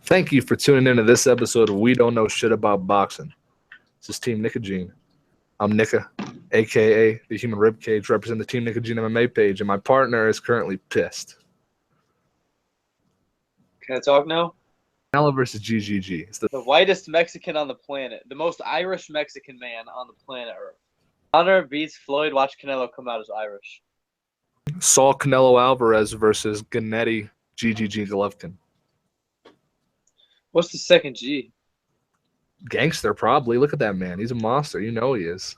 Thank you for tuning into this episode of We Don't Know Shit About Boxing. This is Team Nicogene. I'm Nika, a.k.a. the Human Ribcage, representing the Team Nicogene MMA page, and my partner is currently pissed. Can I talk now? Canelo versus GGG. It's The whitest Mexican on the planet. The most Irish Mexican man on the planet Earth. Conor beats Floyd. Watch Canelo come out as Irish. Saul Canelo Alvarez versus Gennady GGG Golovkin. What's the second G? Gangster, probably. Look at that man. He's a monster. You know he is.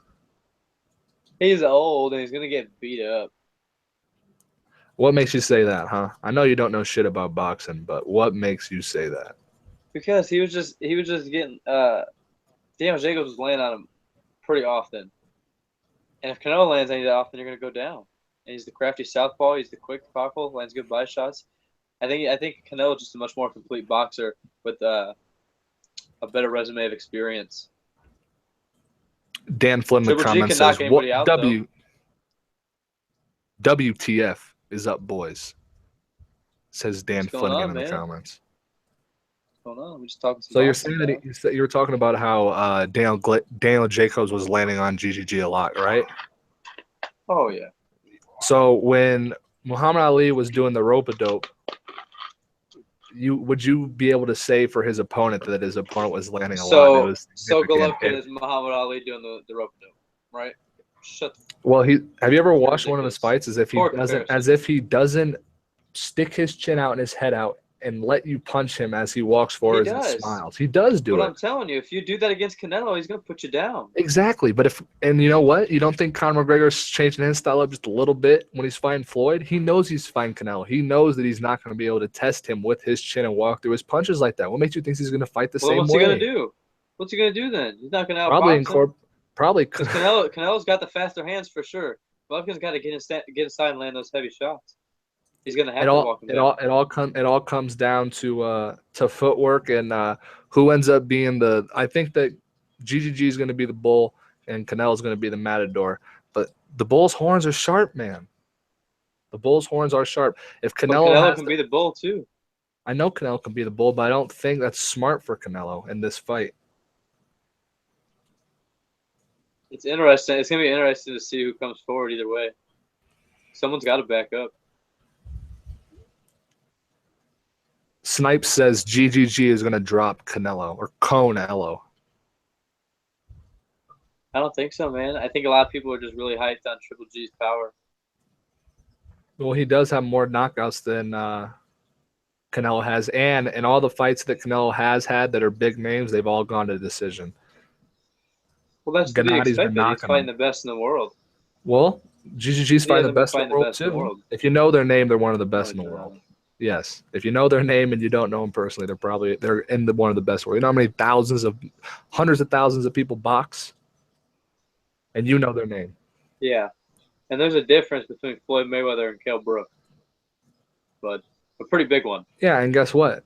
He's old and he's going to get beat up. What makes you say that, huh? I know you don't know shit about boxing, but what makes you say that? Because he was just getting Daniel Jacobs was laying on him pretty often. And if Canelo lands on you that often, you're going to go down. And he's the crafty southpaw. He's the quick, powerful, lands good body shots. I think Canelo is just a much more complete boxer with a better resume of experience. Dan Flynn in the comments says, WTF is up, boys? Says Dan Flynn in the comments. What's going on? We just talking. So you're saying that you were talking about how Daniel Jacobs was landing on GGG a lot, right? Oh yeah. So when Muhammad Ali was doing the rope-a-dope, would you be able to say for his opponent that his opponent was landing a lot? So Golovkin is Muhammad Ali doing the rope-a-dope, right? Well, have you ever watched one of his fights as if he doesn't stick his chin out and his head out and let you punch him as he walks forward and smiles? He does do it. But I'm telling you, if you do that against Canelo, he's going to put you down. Exactly. But and you know what? You don't think Conor McGregor's changing his style up just a little bit when he's fighting Floyd? He knows he's fighting Canelo. He knows that he's not going to be able to test him with his chin and walk through his punches like that. What makes you think he's going to fight the same way? What's he going to do? What's he going to do then? He's not going to outbox him. Probably. Because Canelo's got the faster hands for sure. Golovkin's got to get inside and land those heavy shots. He's gonna have to walk him down. It all comes down to footwork and who ends up being I think that GGG is going to be the bull and Canelo is going to be the matador. But the bull's horns are sharp, man. The bull's horns are sharp. If Canelo can be the bull too. I know Canelo can be the bull, but I don't think that's smart for Canelo in this fight. It's interesting. It's gonna be interesting to see who comes forward either way. Someone's got to back up. Snipe says GGG is going to drop Canelo or Conelo. I don't think so, man. I think a lot of people are just really hyped on Triple G's power. Well, he does have more knockouts than Canelo has, and in all the fights that Canelo has had that are big names, they've all gone to decision. Well, that's to be expected. He's fighting the best in the world. Well, GGG's fighting the best in the world too. If you know their name, they're one of the best in the world. Yes, if you know their name and you don't know them personally, they're in one of the best world. You know how many hundreds of thousands of people box, and you know their name. Yeah, and there's a difference between Floyd Mayweather and Kell Brook, but a pretty big one. Yeah, and guess what?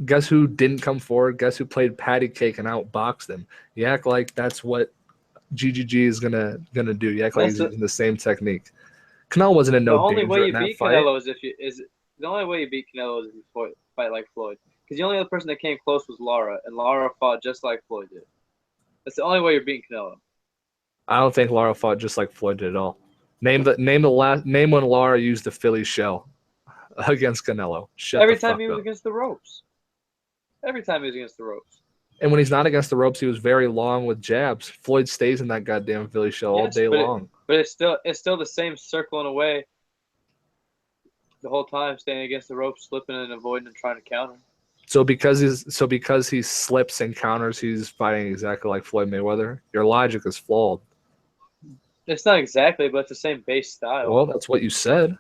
Guess who didn't come forward? Guess who played patty cake and outboxed them? You act like that's what GGG is gonna do. You act like he's using the same technique. Canelo wasn't in no danger in that fight. The only way you beat Canelo is if you fight like Floyd. Because the only other person that came close was Lara, and Lara fought just like Floyd did. That's the only way you're beating Canelo. I don't think Lara fought just like Floyd did at all. Name when Lara used the Philly shell against Canelo. Every time he was against the ropes. And when he's not against the ropes, he was very long with jabs. Floyd stays in that goddamn Philly shell all day long. But it's still the same circling away the whole time, staying against the ropes, slipping and avoiding and trying to counter. So because he slips and counters, he's fighting exactly like Floyd Mayweather. Your logic is flawed. It's not exactly, but it's the same base style. Well, that's what you said.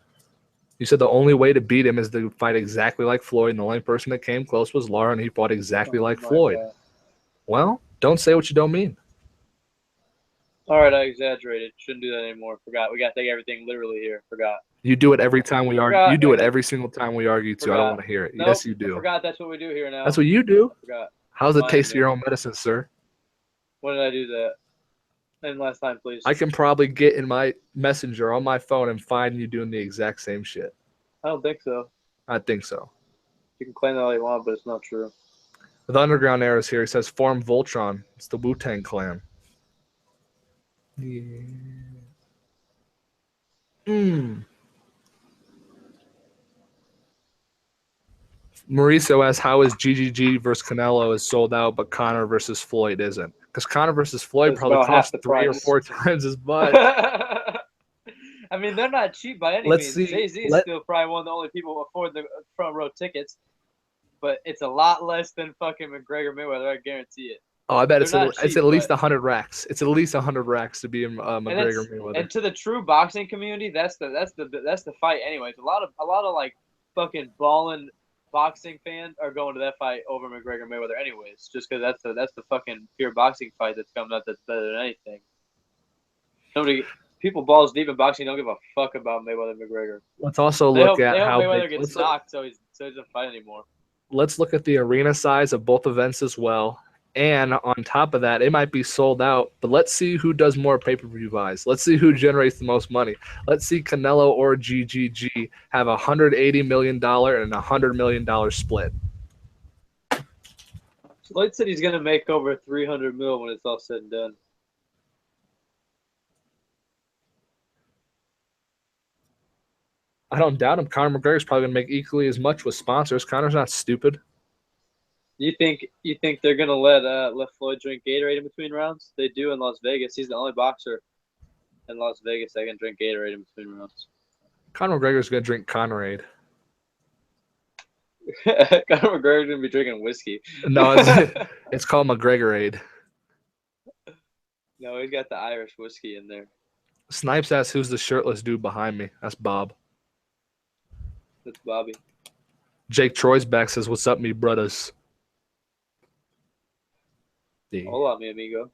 You said the only way to beat him is to fight exactly like Floyd, and the only person that came close was Lara, and he fought exactly like Floyd. God. Well, don't say what you don't mean. All right, I exaggerated. Shouldn't do that anymore. Forgot. We got to take everything literally here. Forgot. You do it every time we argue. You do it every single time we argue, too. I don't want to hear it. Nope, yes, you do. I forgot that's what we do here now. That's what you do. I forgot. How's the taste of your own medicine, sir? When did I do that? Name last time, please. I can probably get in my messenger on my phone and find you doing the exact same shit. I don't think so. I think so. You can claim that all you want, but it's not true. The Underground Era is here. He says, form Voltron. It's the Wu-Tang Clan. Yeah. Mauricio asks, how is GGG versus Canelo is sold out, but Conor versus Floyd isn't? Because Conor versus Floyd It's probably about half costs the 3 or price. 4 times as much. I mean, they're not cheap by any Let's means. see. Jay-Z is still probably one of the only people who afford the front row tickets, but it's a lot less than fucking McGregor Mayweather. I guarantee it. Oh, I bet it's cheap, at least 100 racks. It's at least 100 racks to be in McGregor Mayweather. And to the true boxing community, that's the fight. Anyways, a lot of like fucking balling boxing fans are going to that fight over McGregor Mayweather. Anyways, just because that's the fucking pure boxing fight that's coming up. That's better than anything. People balls deep in boxing don't give a fuck about Mayweather McGregor. Let's also look at how Mayweather gets knocked, so he doesn't fight anymore. Let's look at the arena size of both events as well. And on top of that, it might be sold out, but let's see who does more pay-per-view buys. Let's see who generates the most money. Let's see Canelo or GGG have a $180 million and a $100 million split. Lloyd said he's going to make over $300 million when it's all said and done. I don't doubt him. Conor McGregor's probably going to make equally as much with sponsors. Conor's not stupid. You think they're gonna let Floyd drink Gatorade in between rounds? They do in Las Vegas. He's the only boxer in Las Vegas that can drink Gatorade in between rounds. Conor McGregor's gonna drink Conorade. Conor McGregor's gonna be drinking whiskey. No, it's called McGregorade. No, he's got the Irish whiskey in there. Snipes asks, who's the shirtless dude behind me? That's Bob. That's Bobby. Jake Troy's back says, what's up, me brothers? Hola, mi amigo.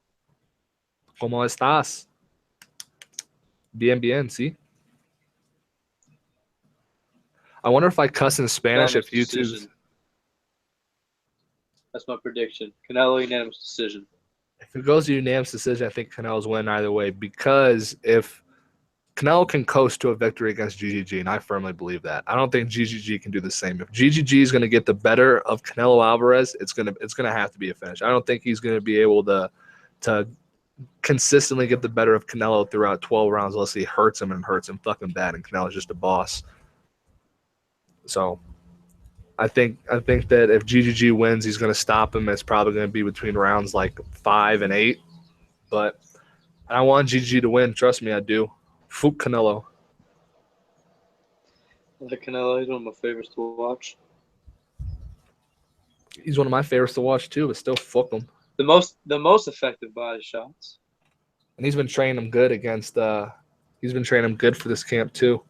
¿Cómo estás? Bien, bien, ¿sí? I wonder if I cuss in Spanish if YouTube. That's my prediction. Canelo unanimous decision. If it goes to unanimous decision, I think Canelo's win either way, because if Canelo can coast to a victory against GGG, and I firmly believe that. I don't think GGG can do the same. If GGG is going to get the better of Canelo Alvarez, it's gonna have to be a finish. I don't think he's going to be able to consistently get the better of Canelo throughout 12 rounds unless he hurts him fucking bad, and Canelo's just a boss. So I think that if GGG wins, he's going to stop him. It's probably going to be between rounds like 5 and 8. But I want GGG to win. Trust me, I do. Fuck Canelo. The Canelo, he's one of my favorites to watch. He's one of my favorites to watch too, but still fuck him. The most effective body shots. And he's been training him good against he's been training him good for this camp too.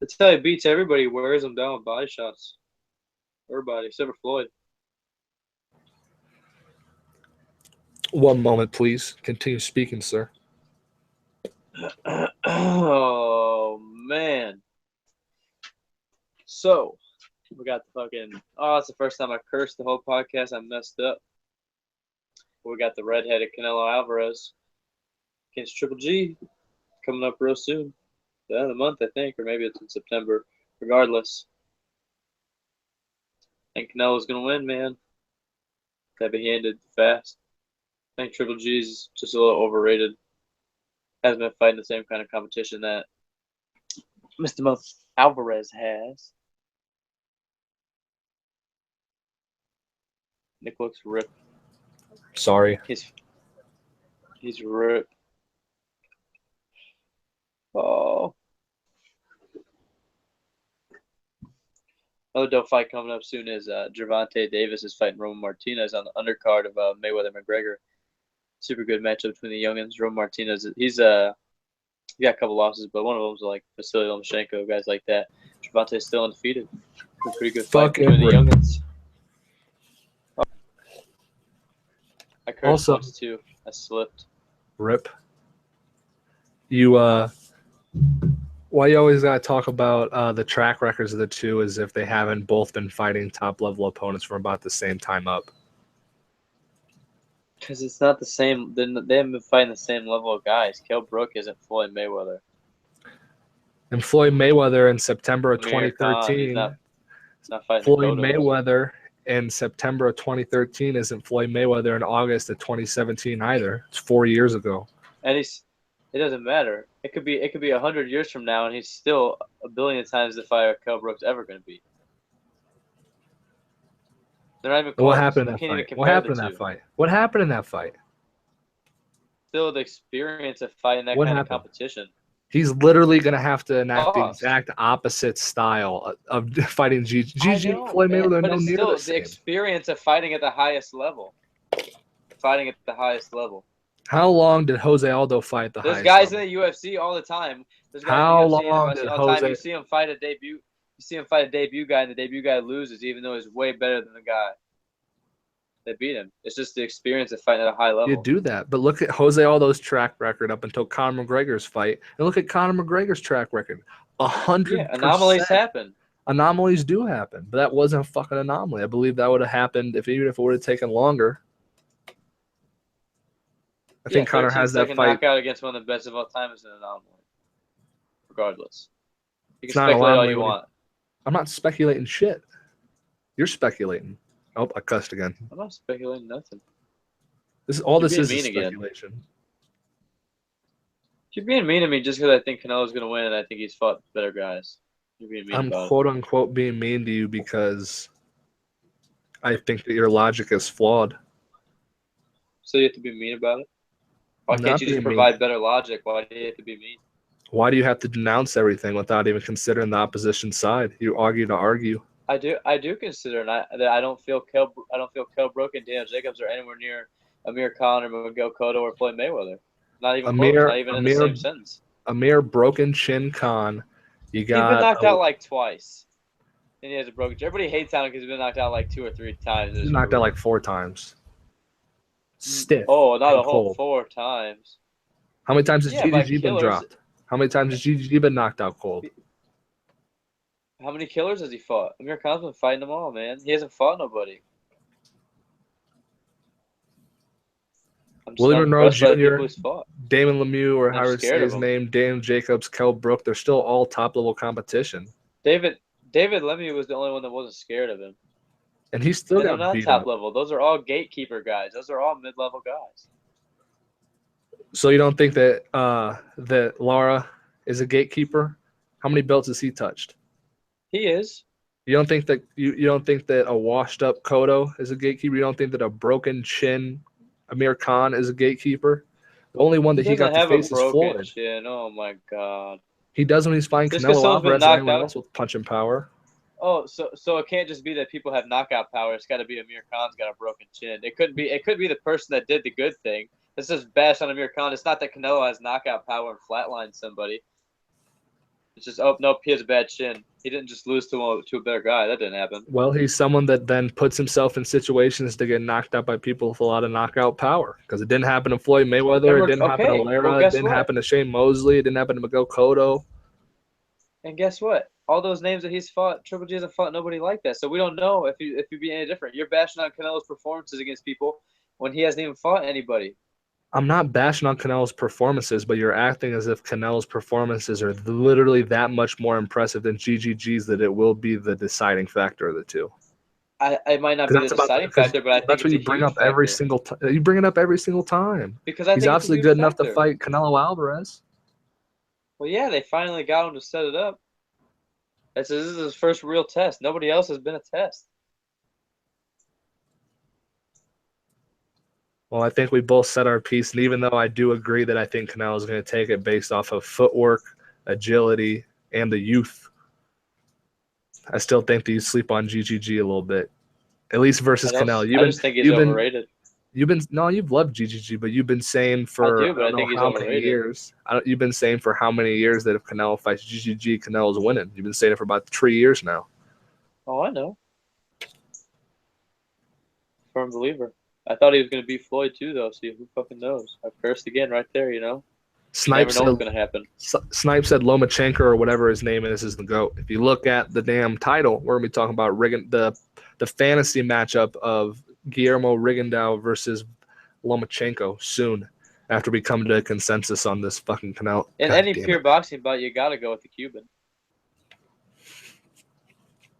That's how he beats everybody, wears him down with body shots. Everybody, except for Floyd. One moment, please. Continue speaking, sir. Oh, man. So, we got the fucking... Oh, it's the first time I cursed the whole podcast. I messed up. We got the redheaded Canelo Alvarez against Triple G coming up real soon. The end of the month, I think, or maybe it's in September. Regardless. I think Canelo's going to win, man. Heavy-handed, fast. I think Triple G's just a little overrated. Hasn't been fighting the same kind of competition that Mr. Alvarez has. Nick looks ripped. Sorry. He's ripped. Oh. Another dope fight coming up soon is Gervonta Davis is fighting Roman Martinez on the undercard of Mayweather McGregor. Super good matchup between the youngins. Roman Martinez, he got a couple losses, but one of them's like Vasily Lomachenko, guys like that. Gervonta's still undefeated. Pretty good fight between the youngins. Oh. I cursed once too. I slipped. Rip. You why you always gotta talk about the track records of the two as if they haven't both been fighting top level opponents from about the same time up. Because it's not the same. They haven't been fighting the same level of guys. Kell Brook isn't Floyd Mayweather. And Floyd Mayweather in September of 2013. He's not fighting Floyd Mayweather in September of 2013 isn't Floyd Mayweather in August of 2017 either. It's 4 years ago. And it doesn't matter. It could be 100 years from now, and he's still a billion times the fighter Kell Brook's ever going to be. They're not even close. What happened in that fight? What happened in that fight? What happened in that fight? Still the experience of fighting that kind of competition. He's literally going to have to enact the exact opposite style of fighting GG. Floyd Mayweather, but no it's near still the the same. experience of fighting at the highest level. Fighting at the highest level. How long did Jose Aldo fight at the highest level? There's guys level? in the UFC all the time. There's guys How in the UFC long did Jose? You see him fight a debut. You see him fight a debut guy, and the debut guy loses, even though he's way better than the guy that beat him. It's just the experience of fighting at a high level. You do that, but look at Jose Aldo's track record up until Conor McGregor's fight, and look at Conor McGregor's track record. 100%. Yeah, anomalies happen. Anomalies do happen, but that wasn't a fucking anomaly. I believe that would have happened even if it would have taken longer. I think Conor has that fight. Knockout against one of the best of all time is an anomaly. Regardless, you can speculate all you want. I'm not speculating shit. You're speculating. Oh, I cussed again. I'm not speculating nothing. This is speculation. You're being mean to me just because I think Canelo's going to win and I think he's fought better guys. You're being mean I'm quote unquote being mean to you because I think that your logic is flawed. So you have to be mean about it? Why can't you just provide better logic? Why do you have to be mean? Why do you have to denounce everything without even considering the opposition side? You argue to argue. I do consider, and I don't feel Kell Brook and Daniel Jacobs are anywhere near Amir Khan or Miguel Cotto or Floyd Mayweather. Not even close. Not even in the same sentence. Amir broken chin Khan. He's been knocked out like twice, and he has a broken chin. Everybody hates on him because he's been knocked out like 2 or 3 times. He's knocked out like 4 times. Stiff. Oh, not a whole 4 times. How many times has GGG been dropped? How many times has GGG been knocked out cold? How many killers has he fought? Amir Khan's been fighting them all, man. He hasn't fought nobody. Willie Monroe Jr., Damon Lemieux, or however you say his name, Dan Jacobs, Kell Brook, they're still all top-level competition. David Lemieux was the only one that wasn't scared of him. And he's still got not top level. Those are all gatekeeper guys. Those are all mid-level guys. So you don't think that that Lara is a gatekeeper? How many belts has he touched? He is. You don't think that you don't think that a washed-up Cotto is a gatekeeper? You don't think that a broken chin Amir Khan is a gatekeeper? The only one that he got to face is Floyd. Chin. Oh my God. He does when he's fighting Canelo Alvarez and anyone else with punching power. Oh, so it can't just be that people have knockout power. It's got to be Amir Khan's got a broken chin. It could be the person that did the good thing. It's just bash on Amir Khan. It's not that Canelo has knockout power and flatline somebody. It's just, oh, nope, he has a bad chin. He didn't just lose to a better guy. That didn't happen. Well, he's someone that then puts himself in situations to get knocked out by people with a lot of knockout power. Because it didn't happen to Floyd Mayweather. It didn't happen to Lara. It didn't happen to Shane Mosley. It didn't happen to Miguel Cotto. And guess what? All those names that he's fought, Triple G hasn't fought nobody like that. So we don't know if you'd be any different. You're bashing on Canelo's performances against people when he hasn't even fought anybody. I'm not bashing on Canelo's performances, but you're acting as if Canelo's performances are literally that much more impressive than GGG's that it will be the deciding factor of the two. I might not be the deciding factor, but I think that's what you bring up every single time. You bring it up every single time. Because he's obviously good enough to fight Canelo Alvarez. Well, yeah, they finally got him to set it up. This is his first real test. Nobody else has been a test. Well, I think we both said our piece, and even though I do agree that I think Canelo is going to take it based off of footwork, agility, and the youth, I still think that you sleep on GGG a little bit, at least versus Canelo. I just think he's overrated. You've loved GGG, but you've been saying for many years. You've been saying for how many years that if Canelo fights GGG, Canelo's winning. You've been saying it for about 3 years now. Oh, I know. Firm believer. I thought he was going to beat Floyd too, though. See, who fucking knows? I cursed again right there, you know. Snipe said what's going to happen. Snipe said Lomachenko or whatever his name is the GOAT. If you look at the damn title, we're going to be talking about the fantasy matchup of Guillermo Rigondeaux versus Lomachenko soon, after we come to a consensus on this fucking Canelo. In any pure boxing bout, you got to go with the Cuban.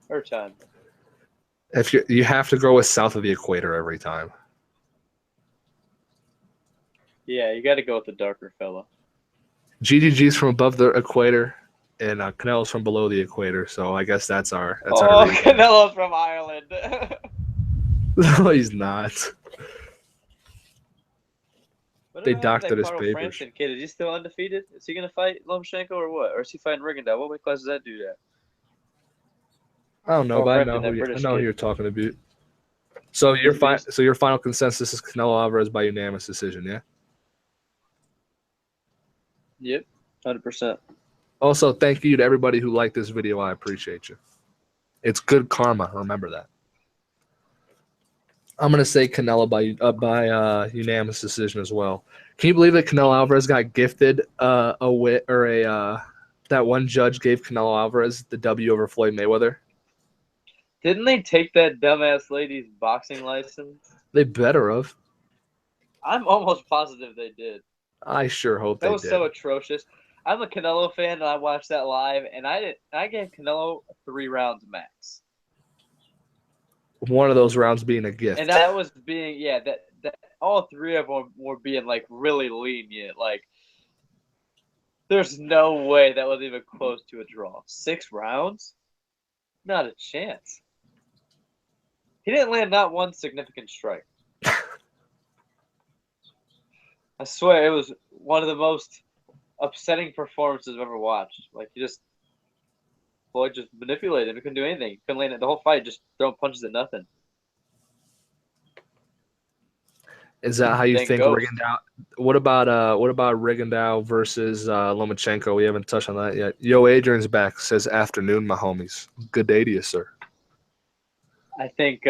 Her time. If you have to go with south of the equator every time. Yeah, you got to go with the darker fella. GGG's from above the equator, and Canelo's from below the equator. So I guess that's our reason. Canelo's from Ireland. No, he's not. Whatever They happened to doctored that his Carl papers. Frampton kid? Is he still undefeated? Is he gonna fight Lomachenko or what? Or is he fighting Rigondeaux? What weight class does that dude at? I don't know, Carl but I Frampton, know that British who kid. you're talking about. So your final consensus is Canelo Alvarez by unanimous decision, yeah? Yep, 100%. Also, thank you to everybody who liked this video. I appreciate you. It's good karma. Remember that. I'm gonna say Canelo by unanimous decision as well. Can you believe that Canelo Alvarez got gifted that one judge gave Canelo Alvarez the W over Floyd Mayweather? Didn't they take that dumbass lady's boxing license? They better have. I'm almost positive they did. I sure hope they did. That was so atrocious. I'm a Canelo fan, and I watched that live, and I gave Canelo 3 rounds max. One of those rounds being a gift. And that was being, that all 3 of them were being, like, really lenient. Like, there's no way that was even close to a draw. 6 rounds? Not a chance. He didn't land not one significant strike. I swear, it was one of the most upsetting performances I've ever watched. Like, Floyd just manipulated him. He couldn't do anything. He couldn't land it the whole fight, just throwing punches at nothing. Is that how you think Rigondeaux? What about Rigondeaux versus Lomachenko? We haven't touched on that yet. Yo, Adrian's back. Says afternoon, my homies. Good day to you, sir. I think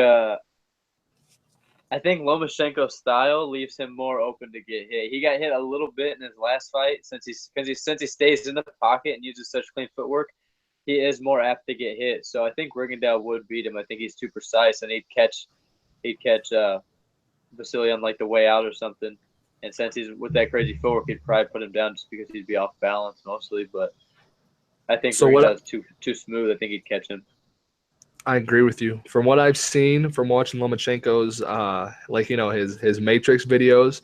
Lomachenko's style leaves him more open to get hit. He got hit a little bit in his last fight since he stays in the pocket and uses such clean footwork. He is more apt to get hit. So I think Rigondeaux would beat him. I think he's too precise, and he'd catch Vasily on like the way out or something. And since he's with that crazy footwork, he'd probably put him down just because he'd be off balance mostly. But I think Rigondeaux's too smooth. I think he'd catch him. I agree with you. From what I've seen from watching Lomachenko's his Matrix videos,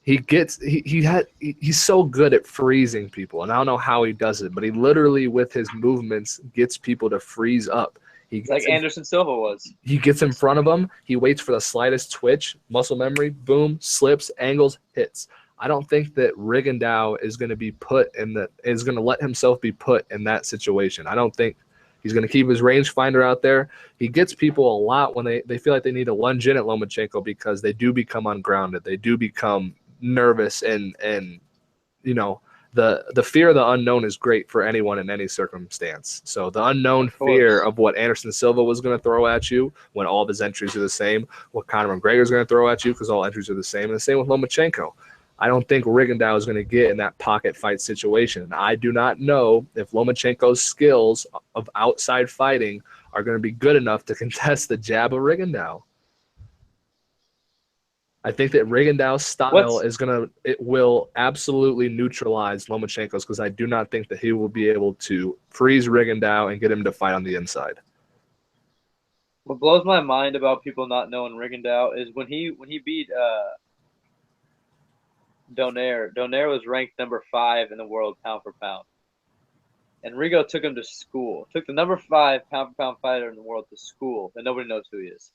he's so good at freezing people, and I don't know how he does it, but he literally with his movements gets people to freeze up. Like Anderson Silva was. He gets in front of him, he waits for the slightest twitch, muscle memory, boom, slips, angles, hits. I don't think that Rigondeaux is going to let himself be put in that situation. I don't think he's going to keep his rangefinder out there. He gets people a lot when they feel like they need to lunge in at Lomachenko because they do become ungrounded. They do become nervous, and the fear of the unknown is great for anyone in any circumstance. So the unknown fear of what Anderson Silva was going to throw at you when all of his entries are the same, what Conor McGregor is going to throw at you because all entries are the same, and the same with Lomachenko. I don't think Rigondeaux is going to get in that pocket fight situation. I do not know if Lomachenko's skills of outside fighting are going to be good enough to contest the jab of Rigondeaux. I think that Rigondeaux's style will absolutely neutralize Lomachenko's because I do not think that he will be able to freeze Rigondeaux and get him to fight on the inside. What blows my mind about people not knowing Rigondeaux is when he beat Donaire. Donaire was ranked number 5 in the world pound for pound, and Rigo took him to school. Took the number 5 pound for pound fighter in the world to school, and nobody knows who he is.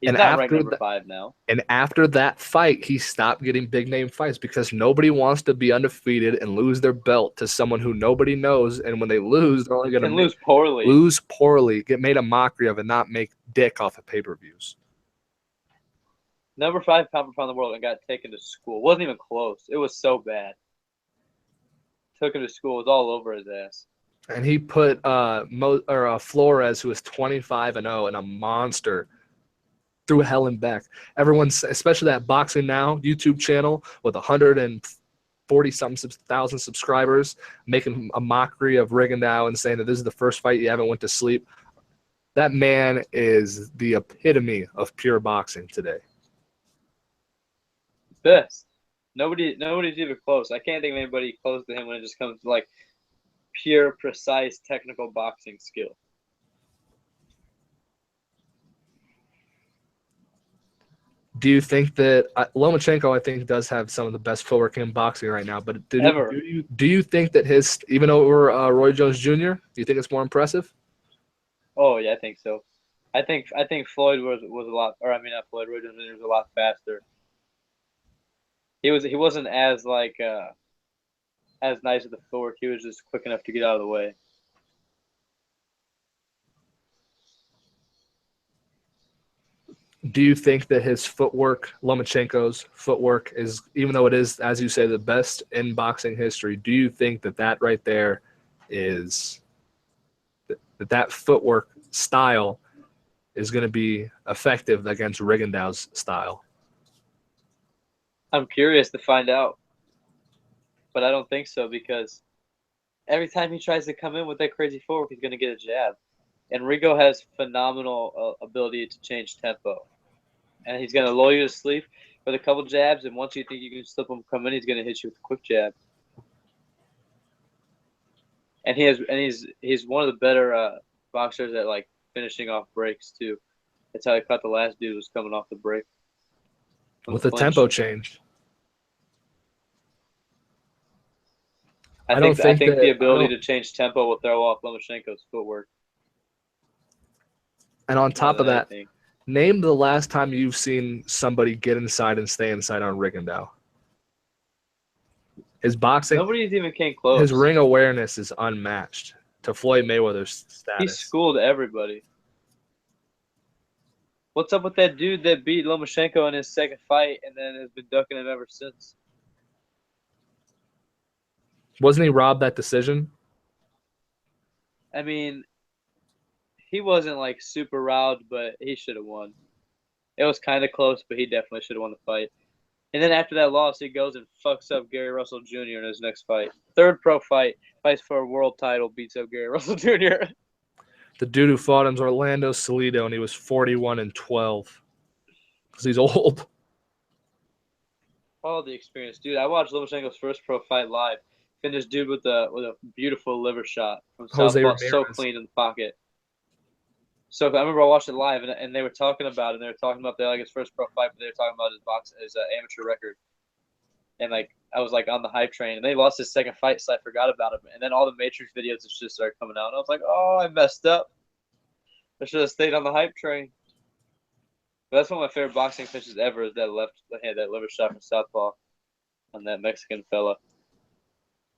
He's not ranked number 5 now. And after that fight, he stopped getting big name fights because nobody wants to be undefeated and lose their belt to someone who nobody knows. And when they lose, they're only going to lose poorly. Lose poorly, get made a mockery of, and not make dick off of pay-per-views. Number 5 pound for pound in the world and got taken to school. Wasn't even close. It was so bad. Took him to school. It was all over his ass. And he put Flores, who was 25-0 and a monster, through hell and back. Everyone's, especially that Boxing Now YouTube channel with 140-something thousand subscribers, making a mockery of Rigondeaux and saying that this is the first fight you haven't went to sleep. That man is the epitome of pure boxing today. Best. Nobody's even close. I can't think of anybody close to him when it just comes to like pure, precise, technical boxing skill. Do you think that Lomachenko, I think, does have some of the best footwork in boxing right now? But do you think that his, even over Roy Jones Jr., do you think it's more impressive? Oh yeah, I think so. I think Floyd was a lot, or I mean not Floyd, Roy Jones Jr. was a lot faster. He wasn't as as nice with the footwork. He was just quick enough to get out of the way. Do you think that his footwork, Lomachenko's footwork, is, even though it is, as you say, the best in boxing history, do you think that that right there is that footwork style is going to be effective against Rigondeaux's style? I'm curious to find out, but I don't think so because every time he tries to come in with that crazy footwork, he's going to get a jab. And Rigo has phenomenal ability to change tempo. And he's going to lull you to sleep with a couple jabs, and once you think you can slip him come in, he's going to hit you with a quick jab. And he's one of the better boxers at like finishing off breaks too. That's how he caught the last dude was coming off the break. With the tempo change. I think the ability to change tempo will throw off Lomachenko's footwork. And on top of that, name the last time you've seen somebody get inside and stay inside on Rigondeaux. His boxing, nobody's even came close. His ring awareness is unmatched to Floyd Mayweather's status. He schooled everybody. What's up with that dude that beat Lomachenko in his second fight and then has been ducking him ever since? Wasn't he robbed that decision? I mean, he wasn't like super robbed, but he should have won. It was kind of close, but he definitely should have won the fight. And then after that loss, he goes and fucks up Gary Russell Jr. in his next fight. Third pro fight, fights for a world title, beats up Gary Russell Jr. The dude who fought him is Orlando Salido, and he was 41-12 because he's old. All the experience, dude. I watched Lomachenko's first pro fight live. Finished dude with a beautiful liver shot from southpaw, so clean in the pocket. So I remember I watched it live, and they were talking about it. And they were talking about his first pro fight, but they were talking about his amateur record. And like I was like on the hype train, and they lost his second fight, so I forgot about it. And then all the Matrix videos and shit started coming out, and I was like, oh, I messed up. I should have stayed on the hype train. But that's one of my favorite boxing finishes ever. Is that liver shot from southpaw on that Mexican fella.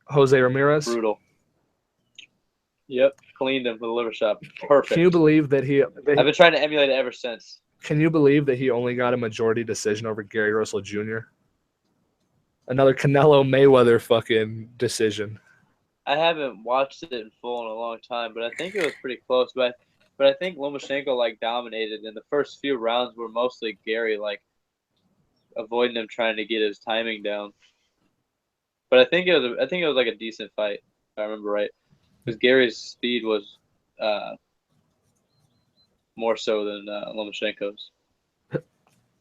Jose Ramirez. Brutal. Yep, cleaned him with a liver shot. Perfect. Can you believe that I've been trying to emulate it ever since. Can you believe that he only got a majority decision over Gary Russell Jr.? Another Canelo Mayweather fucking decision. I haven't watched it in full in a long time, but I think it was pretty close. But I think Lomachenko like dominated, and the first few rounds were mostly Gary like avoiding him, trying to get his timing down. But I think it was like a decent fight, if I remember right. Because Gary's speed was more so than Lomachenko's.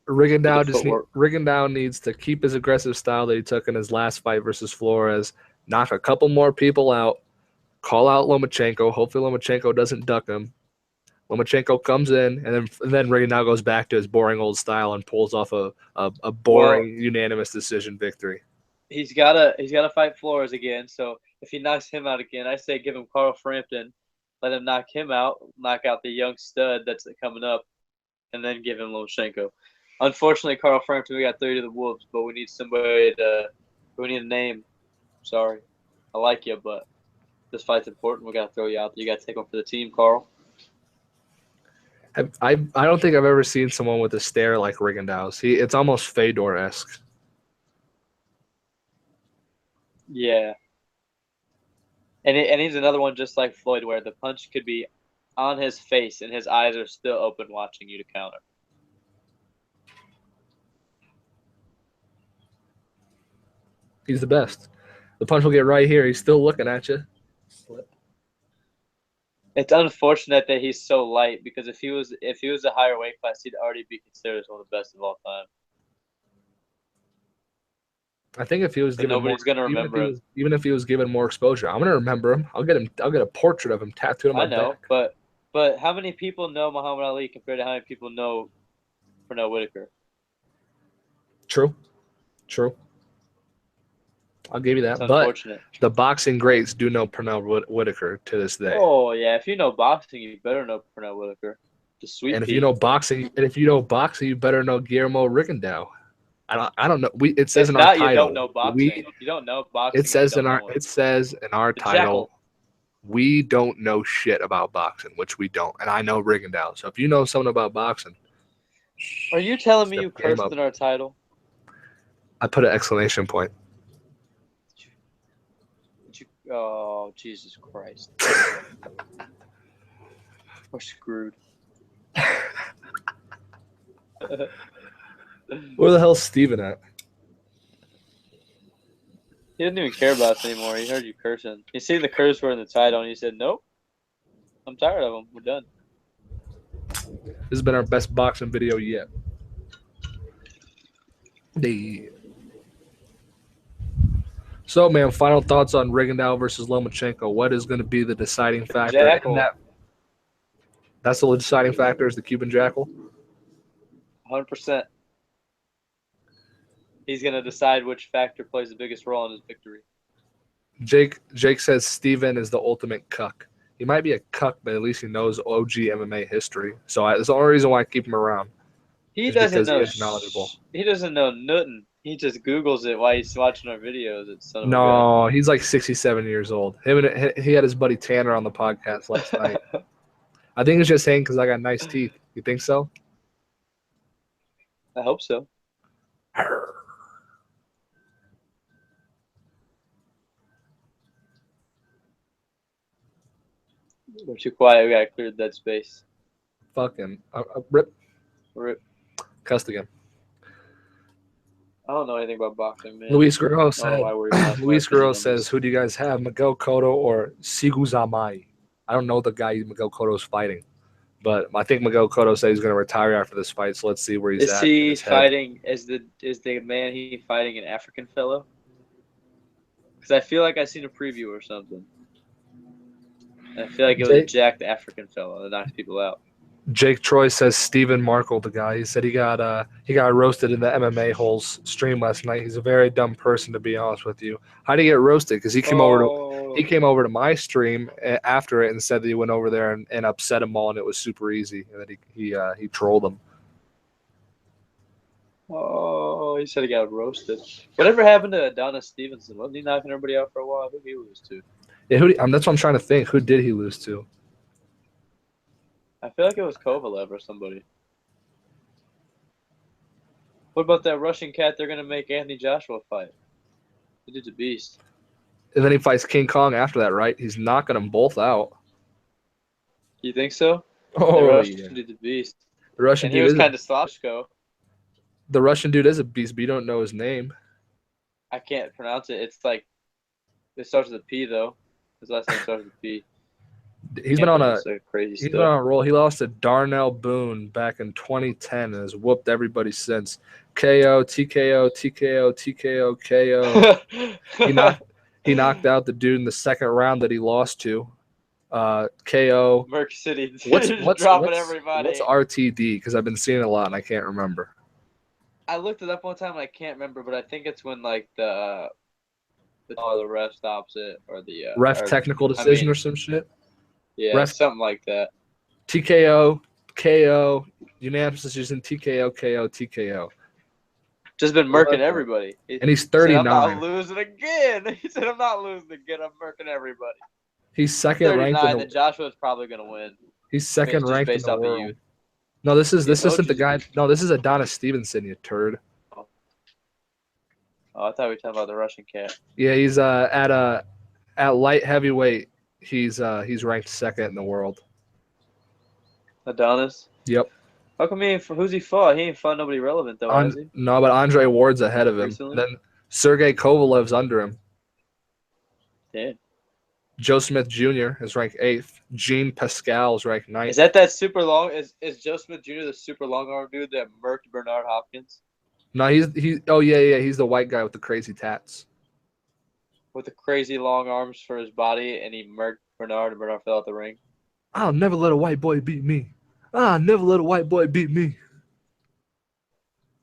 Rigondeaux needs to keep his aggressive style that he took in his last fight versus Flores, knock a couple more people out, call out Lomachenko. Hopefully Lomachenko doesn't duck him. Lomachenko comes in, and then Rigondeaux goes back to his boring old style and pulls off a boring unanimous decision victory. He's gotta fight Flores again. So if he knocks him out again, I say give him Carl Frampton, let him knock him out, knock out the young stud that's coming up, and then give him Lomachenko. Unfortunately, Carl Frampton, we got 30 to the Wolves, but we need we need a name. Sorry, I like you, but this fight's important. We gotta throw you out there. You gotta take one for the team, Carl. I don't think I've ever seen someone with a stare like Rigondeaux'. It's almost Fedor-esque. Yeah. And he's another one just like Floyd, where the punch could be on his face and his eyes are still open watching you to counter. He's the best. The punch will get right here. He's still looking at you. Slip. It's unfortunate that he's so light, because if he was a higher weight class, he'd already be considered as one of the best of all time. I think if he was given nobody's gonna remember him. Even if he was given more exposure, I'm gonna remember him. I'll get a portrait of him tattooed on my back. I know, but how many people know Muhammad Ali compared to how many people know Pernell Whitaker? True. I'll give you that. It's But unfortunate. the boxing greats do know Pernell Whitaker to this day. Oh yeah, if you know boxing, you better know Pernell Whitaker. The sweet And if pea. you know boxing, you better know Guillermo Rigondeaux. I don't know. It says If in our not, title. you don't know boxing. If you don't know boxing, It says you in don't our know it. The title. Jackal. We don't know shit about boxing, which we don't. And I know Rigondeaux. So if you know something about boxing, Are you telling me step you your game cursed up. in our title? I put an exclamation point. Oh, Jesus Christ. We're screwed. Where the hell's Steven at? He didn't even care about us anymore. He heard you cursing. He seen the curse word in the title, and he said, nope. I'm tired of them. We're done. This has been our best boxing video yet. So, man, final thoughts on Rigondeaux versus Lomachenko. What is going to be the deciding factor? Jackal. That's the deciding factor is the Cuban Jackal? 100%. He's going to decide which factor plays the biggest role in his victory. Jake says Steven is the ultimate cuck. He might be a cuck, but at least he knows OG MMA history. So that's the only reason why I keep him around. He doesn't know. He is knowledgeable. He doesn't know nothing. He just Googles it while he's watching our videos. It's son of a gun. No, he's like 67 years old. He had his buddy Tanner on the podcast last night. I think it's just saying because I got nice teeth. You think so? I hope so. We're too quiet. We got to clear that space. Fucking rip. Rip. Cussed again. I don't know anything about boxing, man. Luis Guerrero says, who do you guys have, Miguel Cotto or Siguzamai? I don't know the guy Miguel Cotto's fighting, but I think Miguel Cotto said he's going to retire after this fight, so let's see where he's at. Is he fighting, is the man he fighting an African fellow? Because I feel like I seen a preview or something. And I feel like it was a jacked African fellow that knocks people out. Jake Troy says Steven Markle, the guy. He said he got roasted in the MMA holes stream last night. He's a very dumb person, to be honest with you. How did he get roasted? Because he came over to my stream after it and said that he went over there and upset them all, and it was super easy. And that he trolled them. Oh, he said he got roasted. Whatever happened to Adonis Stevenson? Wasn't he knocking everybody out for a while? Who did he lose to? Yeah, that's what I'm trying to think. Who did he lose to? I feel like it was Kovalev or somebody. What about that Russian cat they're going to make Anthony Joshua fight? The dude's a beast. And then he fights King Kong after that, right? He's knocking them both out. You think so? Oh, the Russian dude's a beast. The Russian dude was kind of Slavsko. The Russian dude is a beast, but you don't know his name. I can't pronounce it. It's like, it starts with a P, though. His last name starts with a P. He's been on a roll. He lost to Darnell Boone back in 2010 and has whooped everybody since. KO, TKO, TKO, TKO, KO. He knocked out the dude in the second round that he lost to. KO. Merc City. What's dropping everybody. What's RTD? Because I've been seeing it a lot and I can't remember. I looked it up one time and I can't remember, but I think it's when like the ref stops it or the ref technical decision or some shit. Yeah, something like that. TKO, KO, unanimous decision, TKO, KO, TKO. Just been murking everybody. And he's 39. I'm not losing again. He said, I'm not losing again. I'm murking everybody. He's second ranked in the world. Joshua's probably going to win. He's second ranked in the world. No, this isn't the guy. No, this is Adonis Stevenson, you turd. Oh, I thought we were talking about the Russian cat. Yeah, he's at light heavyweight. He's ranked second in the world. Adonis? Yep. How come who's he fought? He ain't fought nobody relevant though, has he? No, but Andre Ward's ahead of him. And then Sergey Kovalev's under him. Damn. Joe Smith Jr. is ranked 8th. Gene Pascal is ranked 9th. Is that super long? Is Joe Smith Jr. the super long arm dude that murked Bernard Hopkins? No, he's oh yeah, he's the white guy with the crazy tats. With the crazy long arms for his body, and he murked Bernard, and Bernard fell out the ring. I'll never let a white boy beat me. I'll never let a white boy beat me.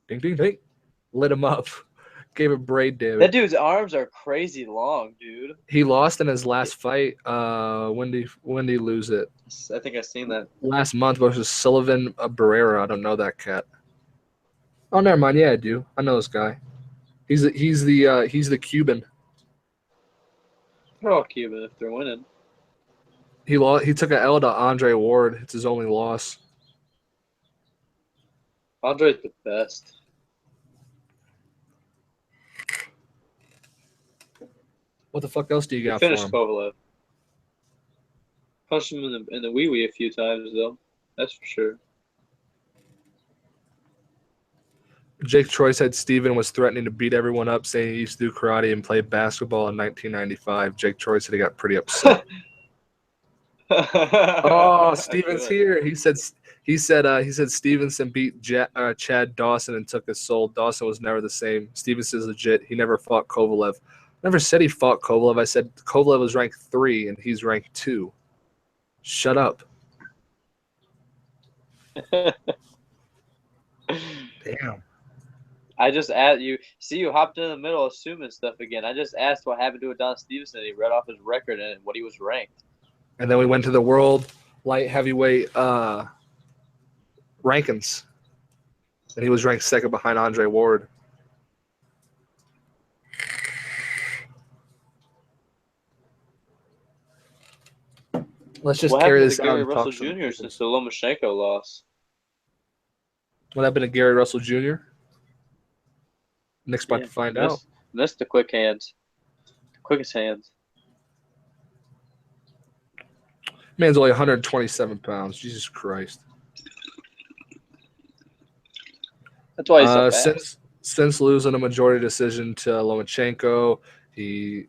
Ding, ding, ding. lit him up, gave him brain damage. That dude's arms are crazy long, dude. He lost in his last fight. When did he lose it? I think I've seen that. Last month versus Sullivan Barrera. I don't know that cat. Oh, never mind. Yeah, I do. I know this guy. He's the Cuban. They're all Cuban if they're winning. He took an L to Andre Ward. It's his only loss. Andre's the best. What the fuck else do you got for Finished him? Kovalev. Punched him in the wee a few times though. That's for sure. Jake Troy said Steven was threatening to beat everyone up, saying he used to do karate and play basketball in 1995. Jake Troy said he got pretty upset. Oh, Steven's here. He said Stevenson beat Chad Dawson and took his soul. Dawson was never the same. Stevenson's legit. He never fought Kovalev. Never said he fought Kovalev. I said Kovalev was ranked 3 and he's ranked 2. Shut up. Damn. I just asked you. See, you hopped in the middle assuming stuff again. I just asked what happened to Adonis Stevenson. He read off his record and what he was ranked. And then we went to the world light heavyweight rankings. And he was ranked 2nd behind Andre Ward. Let's just carry this out. Gary Russell Jr. since the Lomachenko loss? What happened to Gary Russell Jr.? Next spot to find out. Missed the quick hands. The quickest hands. Man's only 127 pounds. Jesus Christ. That's why he's so fast. Since losing a majority decision to Lomachenko, he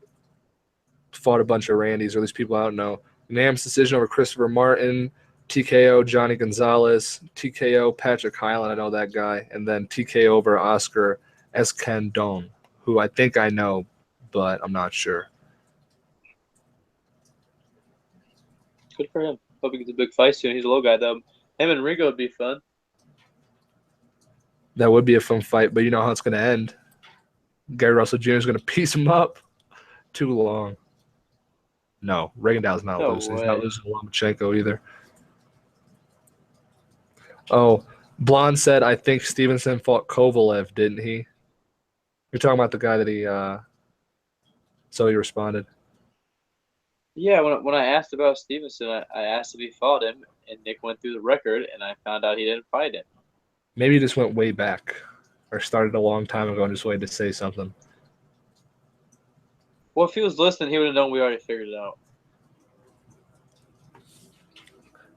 fought a bunch of Randys, or at least people I don't know. Unanimous decision over Christopher Martin, TKO Johnny Gonzalez, TKO Patrick Hyland, I know that guy, and then TKO over Oscar Escandon, who I think I know, but I'm not sure. Good for him. Hope he gets a big fight soon. He's a little guy, though. Him and Rigo would be fun. That would be a fun fight, but you know how it's going to end. Gary Russell Jr. is going to piece him up. Too long. No, Rigondeaux's not losing. He's not losing to Lomachenko either. Oh, Blonde said, I think Stevenson fought Kovalev, didn't he? You're talking about the guy that he so he responded. Yeah, when I asked about Stevenson, I asked if he fought him, and Nick went through the record, and I found out he didn't fight him. Maybe he just went way back or started a long time ago and just waited to say something. Well, if he was listening, he would have known we already figured it out.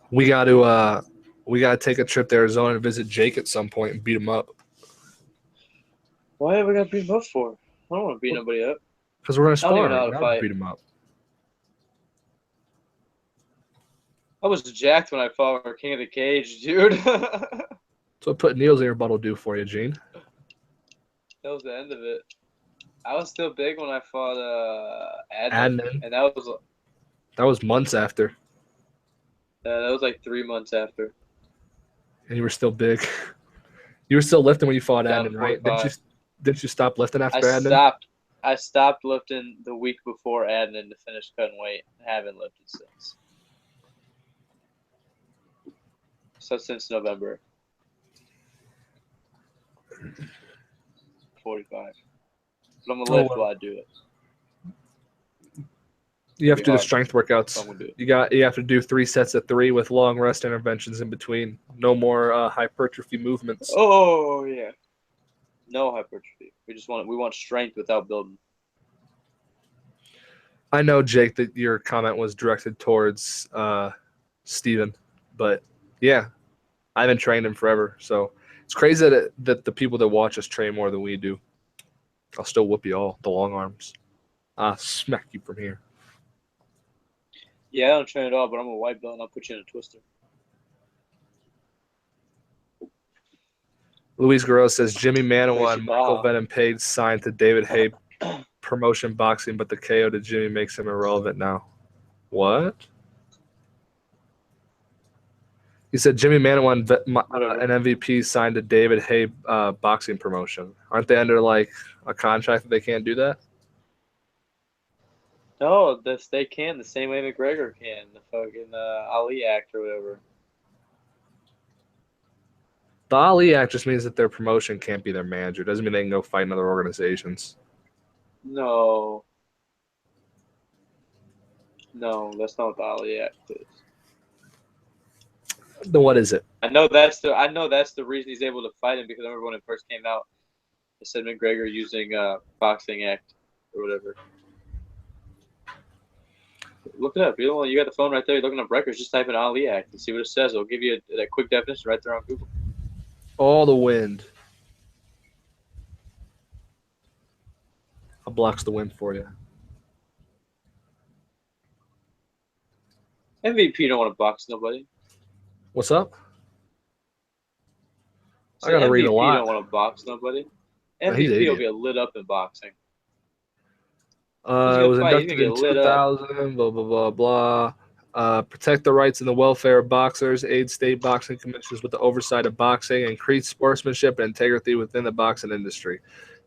We got to take a trip to Arizona and visit Jake at some point and beat him up. Why have we got to beat him up for? I don't want to beat nobody up. Because we're going to spar. I don't even know how to fight. Beat him up. I was jacked when I fought for King of the Cage, dude. That's what putting needles in your butt will do for you, Gene. That was the end of it. I was still big when I fought Adnan. And that was months after. That was like 3 months after. And you were still big. You were still lifting when you fought Down Adnan, right? 45. Didn't you stop lifting after Adnan? I stopped lifting the week before Adnan to finish cutting weight. I haven't lifted since. So since November. 45. But I'm gonna lift while I do it. You have to do the strength workouts. So I'm gonna do it. You have to do 3 sets of 3 with long rest interventions in between. No more hypertrophy movements. Oh yeah. No hypertrophy. We want strength without building. I know, Jake, that your comment was directed towards Steven, but yeah, I haven't trained him forever, so it's crazy that the people that watch us train more than we do. I'll still whoop you all, the long arms. I'll smack you from here. Yeah, I don't train at all, but I'm a white belt and I'll put you in a twister. Luis Guerrero says Jimmy Manawa and Michael Venom Page signed to David Hay Promotion Boxing, but the KO to Jimmy makes him irrelevant now. What? He said Jimmy Mann won Whatever. an MVP signed to David Hay boxing promotion. Aren't they under like a contract that they can't do that? No, they can the same way McGregor can. The fucking Ali Act or whatever. The Ali Act just means that their promotion can't be their manager. It doesn't mean they can go fight in other organizations. No. No, that's not what the Ali Act is. Then what is it? I know that's the reason he's able to fight him, because I remember when it first came out, it said McGregor using boxing act or whatever. Look it up. You got the phone right there. You're looking up records. Just type in Ali Act and see what it says. It'll give you that quick definition right there on Google. All the wind. I'll blocks the wind for you. MVP don't want to box nobody. What's up? So I gotta read a lot. MVP don't want to box nobody. He's an MVP will idiot. get lit up in boxing. It was fight. He's inducted gonna in get lit up. 2000, blah, blah, blah, blah. Protect the rights and the welfare of boxers, aid state boxing commissions with the oversight of boxing, increase sportsmanship and integrity within the boxing industry.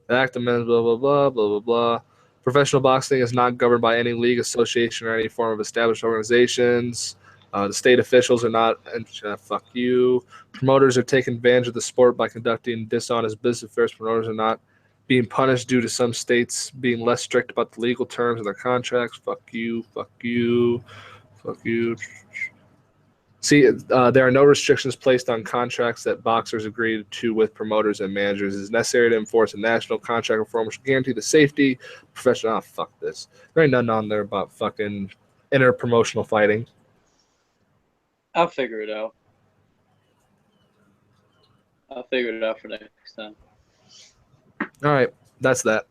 The act amends, blah, blah, blah, blah, blah, blah. Professional boxing is not governed by any league, association, or any form of established organizations. The state officials are not, fuck you. Promoters are taking advantage of the sport by conducting dishonest business affairs. Promoters are not being punished due to some states being less strict about the legal terms of their contracts. Fuck you, fuck you, fuck you. See, there are no restrictions placed on contracts that boxers agree to with promoters and managers. It is necessary to enforce a national contract reform which guarantee the safety, professional. Oh, fuck this. There ain't nothing on there about fucking inter-promotional fighting. I'll figure it out. I'll figure it out for next time. All right, that's that.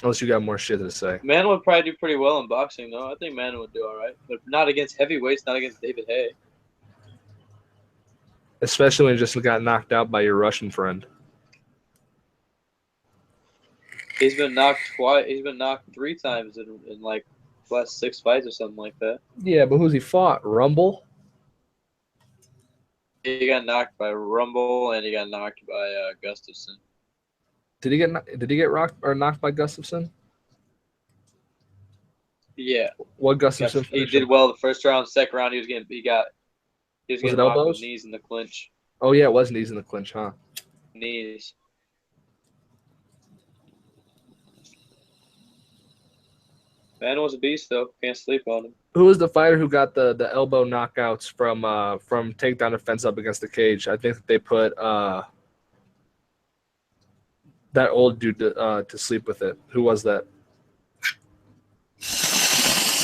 Unless you got more shit to say. Man would probably do pretty well in boxing, though. I think Man would do all right, but not against heavyweights, not against David Hay. Especially when you just got knocked out by your Russian friend. He's been knocked twice. He's been knocked 3 times in like last 6 fights or something like that. Yeah, but who's he fought? Rumble? He got knocked by Rumble and he got knocked by Gustafson. Did he get rocked or knocked by Gustafson? Yeah. What Gustafson? He did well the first round. Second round, he was getting knocked elbows? with knees in the clinch. Oh yeah, it was knees in the clinch, huh? Knees. Man was a beast, though. Can't sleep on him. Who was the fighter who got the elbow knockouts from takedown defense up against the cage? I think they put that old dude to sleep with it. Who was that?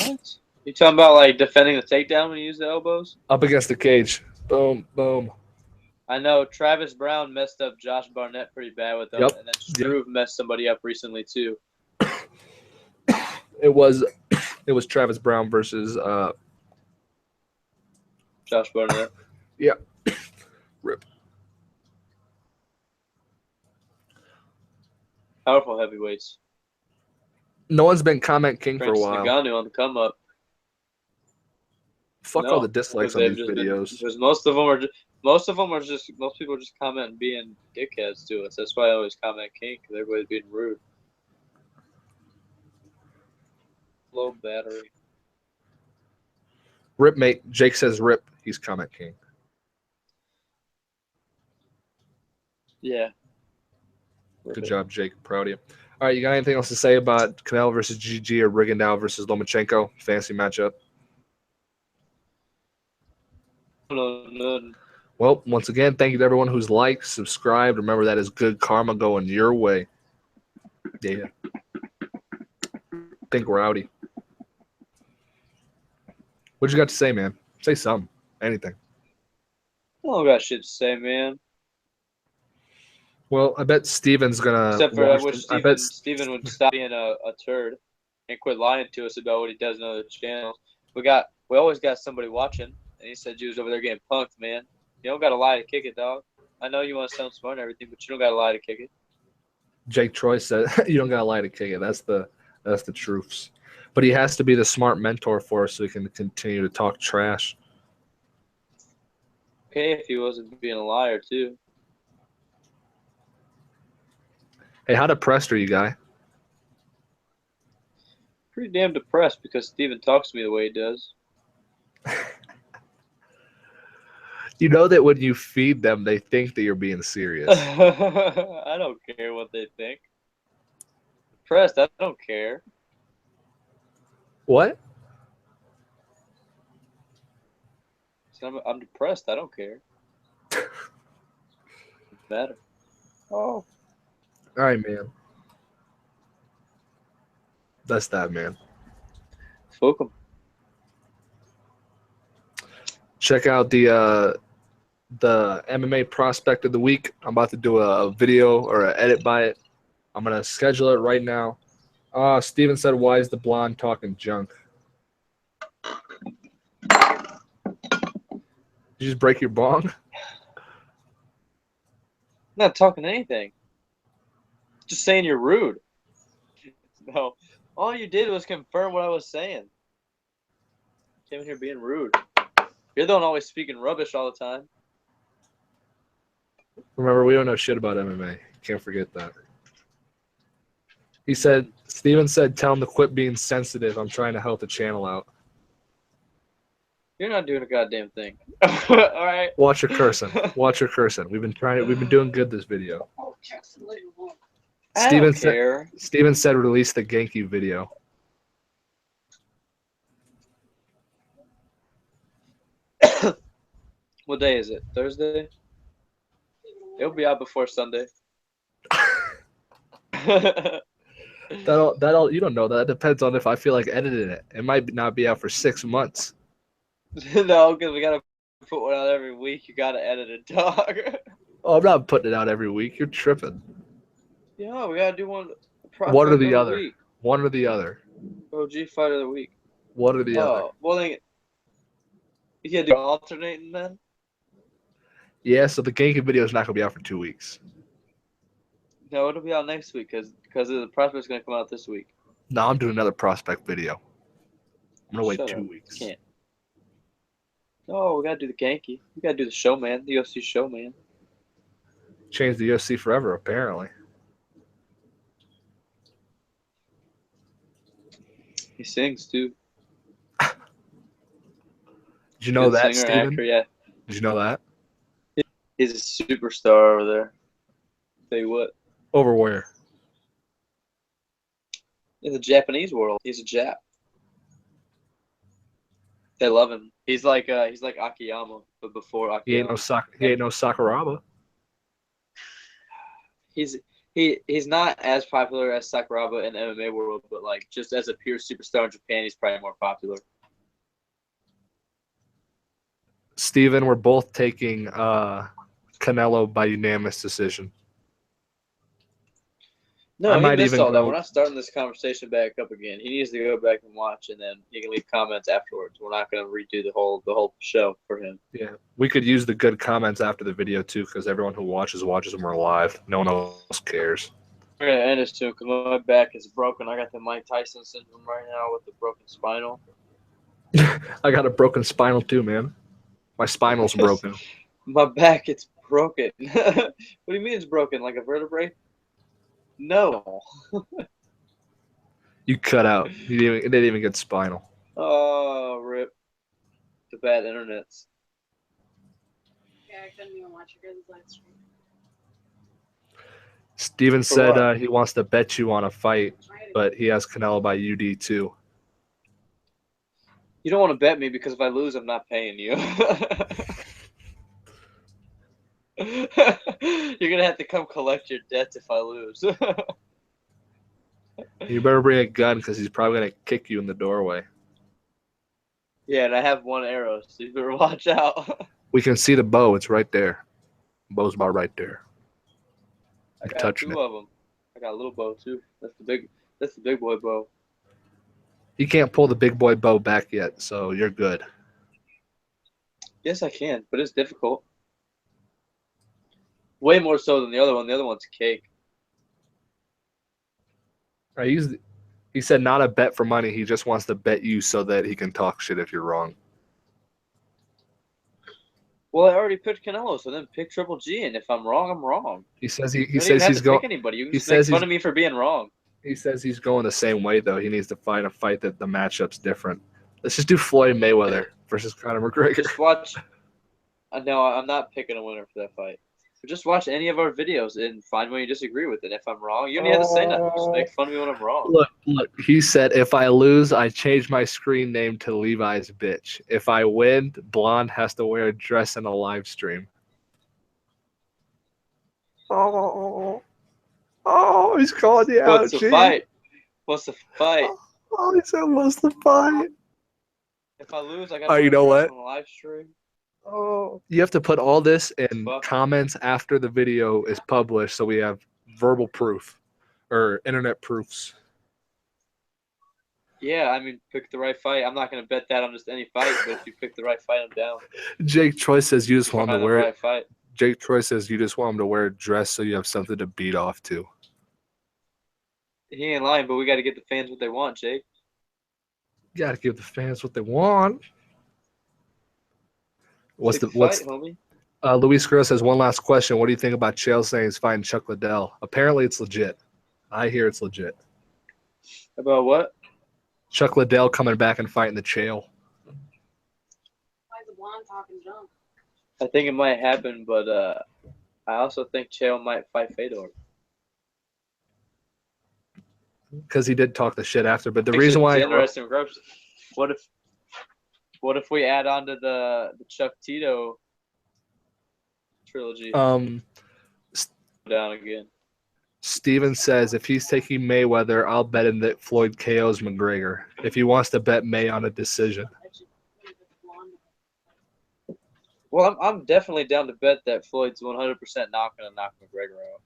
What? You talking about like defending the takedown when you use the elbows? Up against the cage. Boom, boom. I know Travis Brown messed up Josh Barnett pretty bad with them, Yep. and then Struve messed somebody up recently too. It was Travis Brown versus Josh Barnett. Yeah. Rip. Powerful heavyweights. No one's been comment king for a Francis while. Ngannou on the come up. Fuck all the dislikes on these videos. Because most people are just commenting being dickheads to us. That's why I always comment king, because everybody's being rude. Low battery. Rip, mate. Jake says rip. He's comment king. Yeah. Good job, Jake. Proud of you. All right, you got anything else to say about Canelo versus GGG or Rigondeaux versus Lomachenko? Fancy matchup. None. Well, once again, thank you to everyone who's liked, subscribed. Remember, that is good karma going your way. Yeah. Think we're outie. What you got to say, man? Say something. Anything. I don't got shit to say, man. Well, I bet Steven's gonna. Except for I wish Steven would stop being a turd and quit lying to us about what he does on other channels. We always got somebody watching, and he said you was over there getting punked, man. You don't gotta lie to kick it, dog. I know you want to sound smart and everything, but you don't gotta lie to kick it. Jake Troy said you don't gotta lie to kick it. That's the truths. But he has to be the smart mentor for us so he can continue to talk trash. okay if he wasn't being a liar too. Hey, how depressed are you, guy? Pretty damn depressed because Steven talks to me the way he does. You know that when you feed them, they think that you're being serious. I don't care what they think. Depressed, I don't care. What? So I'm depressed, I don't care. Doesn't matter. Oh. All right, man. That's that, man. Fuck 'em. Check out the MMA prospect of the week. I'm about to do a video or an edit by it. I'm gonna schedule it right now. Steven said, "Why is the blonde talking junk?" Did you just break your bong? I'm not talking anything. Just saying you're rude. No. All you did was confirm what I was saying. Came in here being rude. You're the one always speaking rubbish all the time. Remember, we don't know shit about MMA. Can't forget that. He said, Steven said, tell him to quit being sensitive. I'm trying to help the channel out. You're not doing a goddamn thing. All right. Watch your cursing. Watch your cursing. We've been doing good this video. I don't care. Steven said release the Genki video. What day is it? Thursday? It'll be out before Sunday. That'll you don't know that. It depends on if I feel like editing it. It might not be out for 6 months. No, because we gotta put one out every week. You gotta edit it, dog. Oh, I'm not putting it out every week. You're tripping. Yeah, we gotta do one. One or the other. Week. One or the other. OG fighter of the week. One or the other. Well then, you can't do alternating then. Yeah, so the Genki video is not gonna be out for 2 weeks. No, it'll be out next week because the prospect's gonna come out this week. No, I'm doing another prospect video. I'm gonna wait Shut 2 up. weeks. Can't. No, we gotta do the Genki. We gotta do the showman, the UFC showman. Changed the UFC forever, apparently. He sings too. Did you know Good that, singer, Steven? actor, yeah. Did you know that? He's a superstar over there. Tell you what. Over where? In the Japanese world, he's a Jap. They love him. He's like Akiyama, but before Akiyama. He ain't no Sakuraba. He's not as popular as Sakuraba in the MMA world, but like just as a pure superstar in Japan, he's probably more popular. Steven, we're both taking Canelo by unanimous decision. No, I he might missed even all that. go- We're not starting this conversation back up again. He needs to go back and watch, and then he can leave comments afterwards. We're not going to redo the whole show for him. Yeah, we could use the good comments after the video too, because everyone who watches when we're live. No one else cares. We're going to end this too because my back is broken. I got the Mike Tyson syndrome right now with the broken spinal. I got a broken spinal too, man. My spinal's broken. My back, it's broken. What do you mean it's broken? Like a vertebrae? No. You cut out. It didn't even get spinal. Oh, rip. The bad internets. Yeah, I couldn't even watch your guys' live stream. Steven For said what? he wants to bet you on a fight, but he has Canelo by UD too. You don't want to bet me because if I lose, I'm not paying you. You're going to have to come collect your debts if I lose. You better bring a gun because he's probably gonna kick you in the doorway. Yeah, and I have one arrow, so you better watch out. We can see the bow. It's right there. Bow's about right there. I You're got touching two it. of them. I got a little bow too. That's the big boy bow. He can't pull the big boy bow back yet, so you're good. Yes, I can, but it's difficult. Way more so than the other one. The other one's cake. Right, he said not a bet for money. He just wants to bet you so that he can talk shit if you're wrong. Well, I already picked Canelo, so then pick Triple G, and if I'm wrong, I'm wrong. He says You he don't says even have he's to going. pick anybody. You can He just make says fun he's of me for being wrong. he says he's going the same way though. He needs to find a fight that the matchup's different. Let's just do Floyd Mayweather versus Conor McGregor. Just watch. No, I'm not picking a winner for that fight. So just watch any of our videos and find what you disagree with. And if I'm wrong, you don't even have to say nothing. Just make fun of me when I'm wrong. Look. He said if I lose, I change my screen name to Levi's bitch. If I win, Blonde has to wear a dress in a live stream. Oh, he's calling you out. What's the fight? What's the fight? Oh, he said, what's the fight? If I lose, I got Oh, to you know what? on a live stream. Oh, you have to put all this in Fuck. comments after the video is published, so we have verbal proof or internet proofs. Yeah, I mean, pick the right fight. I'm not gonna bet that on just any fight, but if you pick the right fight, I'm down. Jake Troy says you just want him to Find the wear. right fight. Jake Troy says you just want him to wear a dress so you have something to beat off to. He ain't lying, but we got to get the fans what they want, Jake. You gotta give the fans what they want. What's Pick the what's fight, homie? Luis Guerrero says one last question. What do you think about Chael saying he's fighting Chuck Liddell? Apparently it's legit. I hear it's legit. About what? Chuck Liddell coming back and fighting the Chael. Why is the blonde talking junk? I think it might happen, but I also think Chael might fight Fedor. Because he did talk the shit after. But the Actually, reason why it's interesting groups. What if we add on to the Chuck Tito trilogy down again? Steven says if he's taking Mayweather, I'll bet him that Floyd KOs McGregor. If he wants to bet May on a decision. Well, I'm definitely down to bet that Floyd's 100% not going to knock McGregor out.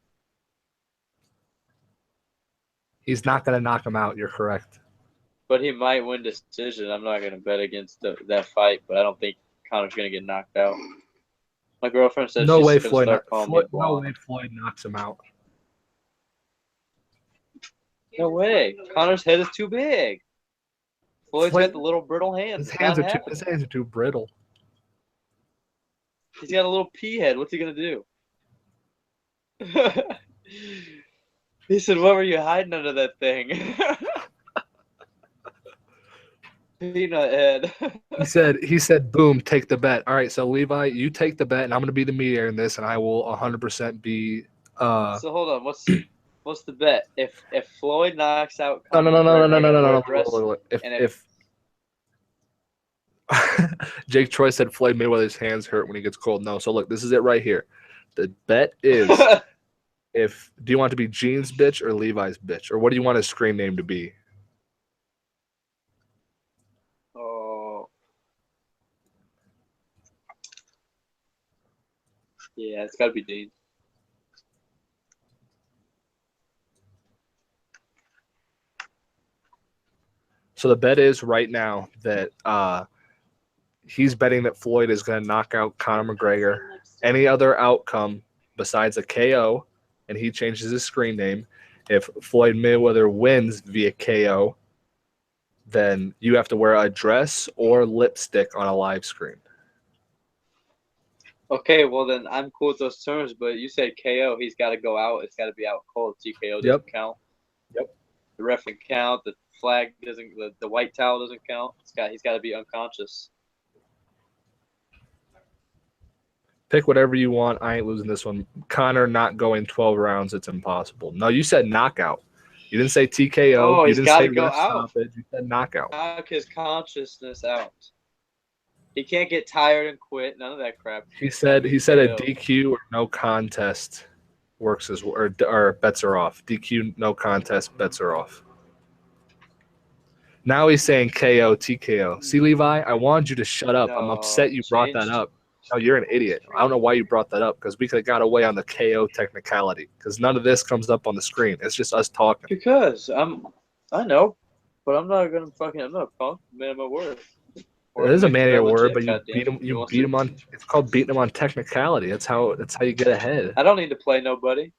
He's not going to knock him out. You're correct. But he might win decision. I'm not going to bet against that fight, but I don't think Conor's going to get knocked out. My girlfriend says No she's way going to Floyd. start calling me No blonde. way Floyd knocks him out. No way. Conor's head is too big. Floyd's got the little brittle hands. His hands are too brittle. He's got a little pea head. What's he going to do? He said, what were you hiding under that thing? Peanut head. He said, boom, take the bet. All right, so Levi, you take the bet, and I'm going to be the mediator in this, and I will 100% be So hold on. What's the bet? If Floyd knocks out No. McGregor, If Jake Troy said Floyd Mayweather's hands hurt when he gets cold. No. So look, this is it right here. The bet is do you want it to be Gene's bitch or Levi's bitch? Or what do you want his screen name to be? Oh. Yeah, it's gotta be Dean. So the bet is right now that he's betting that Floyd is going to knock out Conor McGregor. Any other outcome besides a KO, and he changes his screen name, if Floyd Mayweather wins via KO, then you have to wear a dress or lipstick on a live screen. Okay, well then I'm cool with those terms, but you said KO, he's got to go out. It's got to be out cold. TKO doesn't count. Yep. The ref doesn't count. The flag doesn't. The white towel doesn't count. He's got to be unconscious. Pick whatever you want. I ain't losing this one. Conor not going 12 rounds. It's impossible. No, you said knockout. You didn't say TKO. Oh, you he's didn't got say to go ref out. stoppage. You said knockout. Knock his consciousness out. He can't get tired and quit. None of that crap. He said a KO. DQ or no contest works as well, or bets are off. DQ, no contest, bets are off. Now he's saying KO, TKO. See, Levi, I wanted you to shut up. I'm upset you brought that up. No, you're an idiot. I don't know why you brought that up, because we could have got away on the KO technicality, because none of this comes up on the screen. It's just us talking. Because I know, but I'm not a punk. Man of my word. It is a man of your word, but goddamn. you beat him on. It's called beating him on technicality. That's how you get ahead. I don't need to play nobody.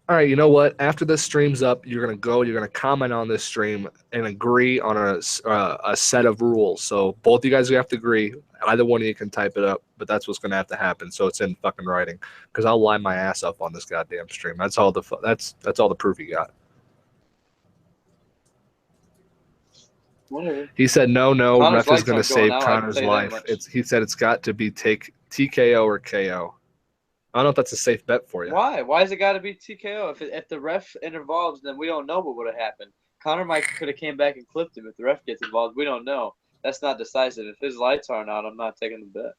All right, you know what? After this stream's up, you're gonna comment on this stream and agree on a set of rules. So both you guys have to agree. Either one of you can type it up, but that's what's gonna have to happen. So it's in fucking writing, because I'll line my ass up on this goddamn stream. That's all that's all the proof you got. Whatever. He said no, Connor's ref is lights gonna aren't going save out, I can Connor's tell you that life. much. He said it's got to be take TKO or KO. I don't know if that's a safe bet for you. Why? Why has it got to be TKO? If the ref involves, then we don't know what would have happened. Connor might could have came back and clipped him. If the ref gets involved, we don't know. That's not decisive. If his lights aren't out, I'm not taking the bet.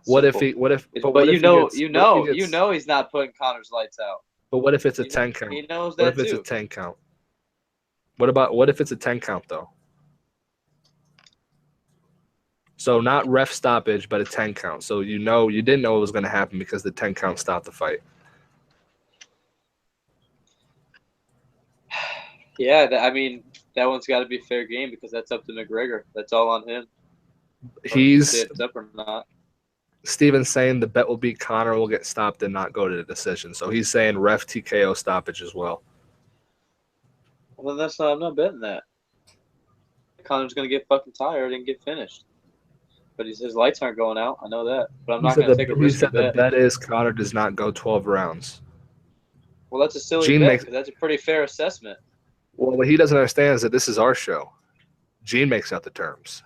What if Simple. he? What if? But what if you he know, gets- you what if he know, gets- you know, he's not putting Connor's lights out. But what if it's a He 10 count? He knows What that if it's too. a 10 count? What if it's a 10 count though? So not ref stoppage, but a 10 count. So you didn't know it was going to happen because the 10 count stopped the fight. Yeah, I mean, that one's got to be fair game because that's up to McGregor. That's all on him. He's It's up or not. Steven's saying the bet will be Connor will get stopped and not go to the decision. So he's saying ref TKO stoppage as well. Well, that's not. I'm not betting that. Connor's gonna get fucking tired and get finished. But his lights aren't going out. I know that. But I'm not gonna take a He risky said the bet. bet is Connor does not go 12 rounds. Well, that's a silly Gene bet makes- because that's a pretty fair assessment. Well, what he doesn't understand is that this is our show. Gene makes out the terms,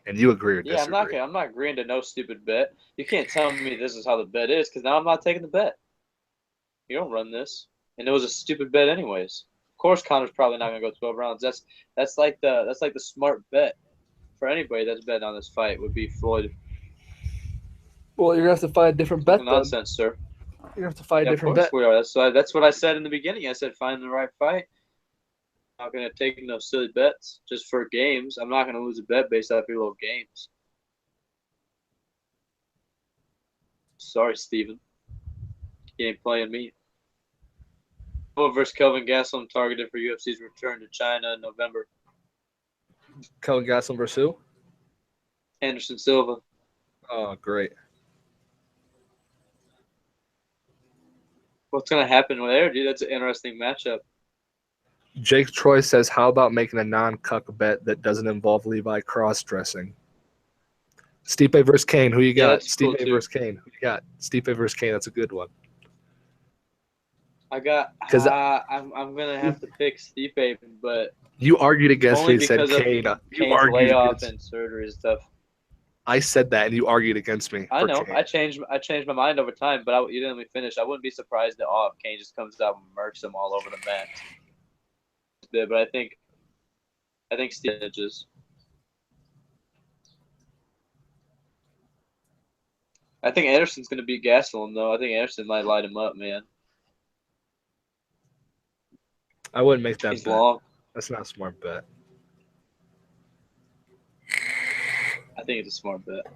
and you agree or Yeah, disagree. I'm not agreeing to no stupid bet. You can't tell me this is how the bet is because now I'm not taking the bet. You don't run this, and it was a stupid bet anyways. Of course, Connor's probably not gonna go 12 rounds. That's like the smart bet for anybody that's betting on this fight would be Floyd. Well, you're gonna have to find a different bet. Nonsense, sir. You're gonna have to find a Yeah, of different course bet. we are. That's what I said in the beginning. I said find the right fight. I'm not gonna take no silly bets just for games. I'm not gonna lose a bet based off your little games. Sorry, Steven. You ain't playing me. Versus Kelvin Gastelum targeted for UFC's return to China in November. Kelvin Gastelum versus who? Anderson Silva. Oh, great. What's gonna happen there, dude? That's an interesting matchup. Jake Troy says, how about making a non-cuck bet that doesn't involve Levi cross-dressing? Stipe versus Kane. Who you Yeah, got? that's cool, Stipe too. versus Kane. Who you got? Stipe versus Kane. That's a good one. I got. 'Cause I'm gonna have to pick Stipe, but You argued against only me and said because of Kane. You Kane's argued layoff against. and surgery and stuff. I said that, and you argued against me. I for know. Kane. I changed my mind over time, but you didn't let me finish. I wouldn't be surprised at all if Kane just comes out and murks him all over the mat. But I think Stitches. I think Anderson's gonna beat Gastelum though. I think Anderson might light him up, man. I wouldn't make that He's bet. long. That's not a smart bet. I think it's a smart bet.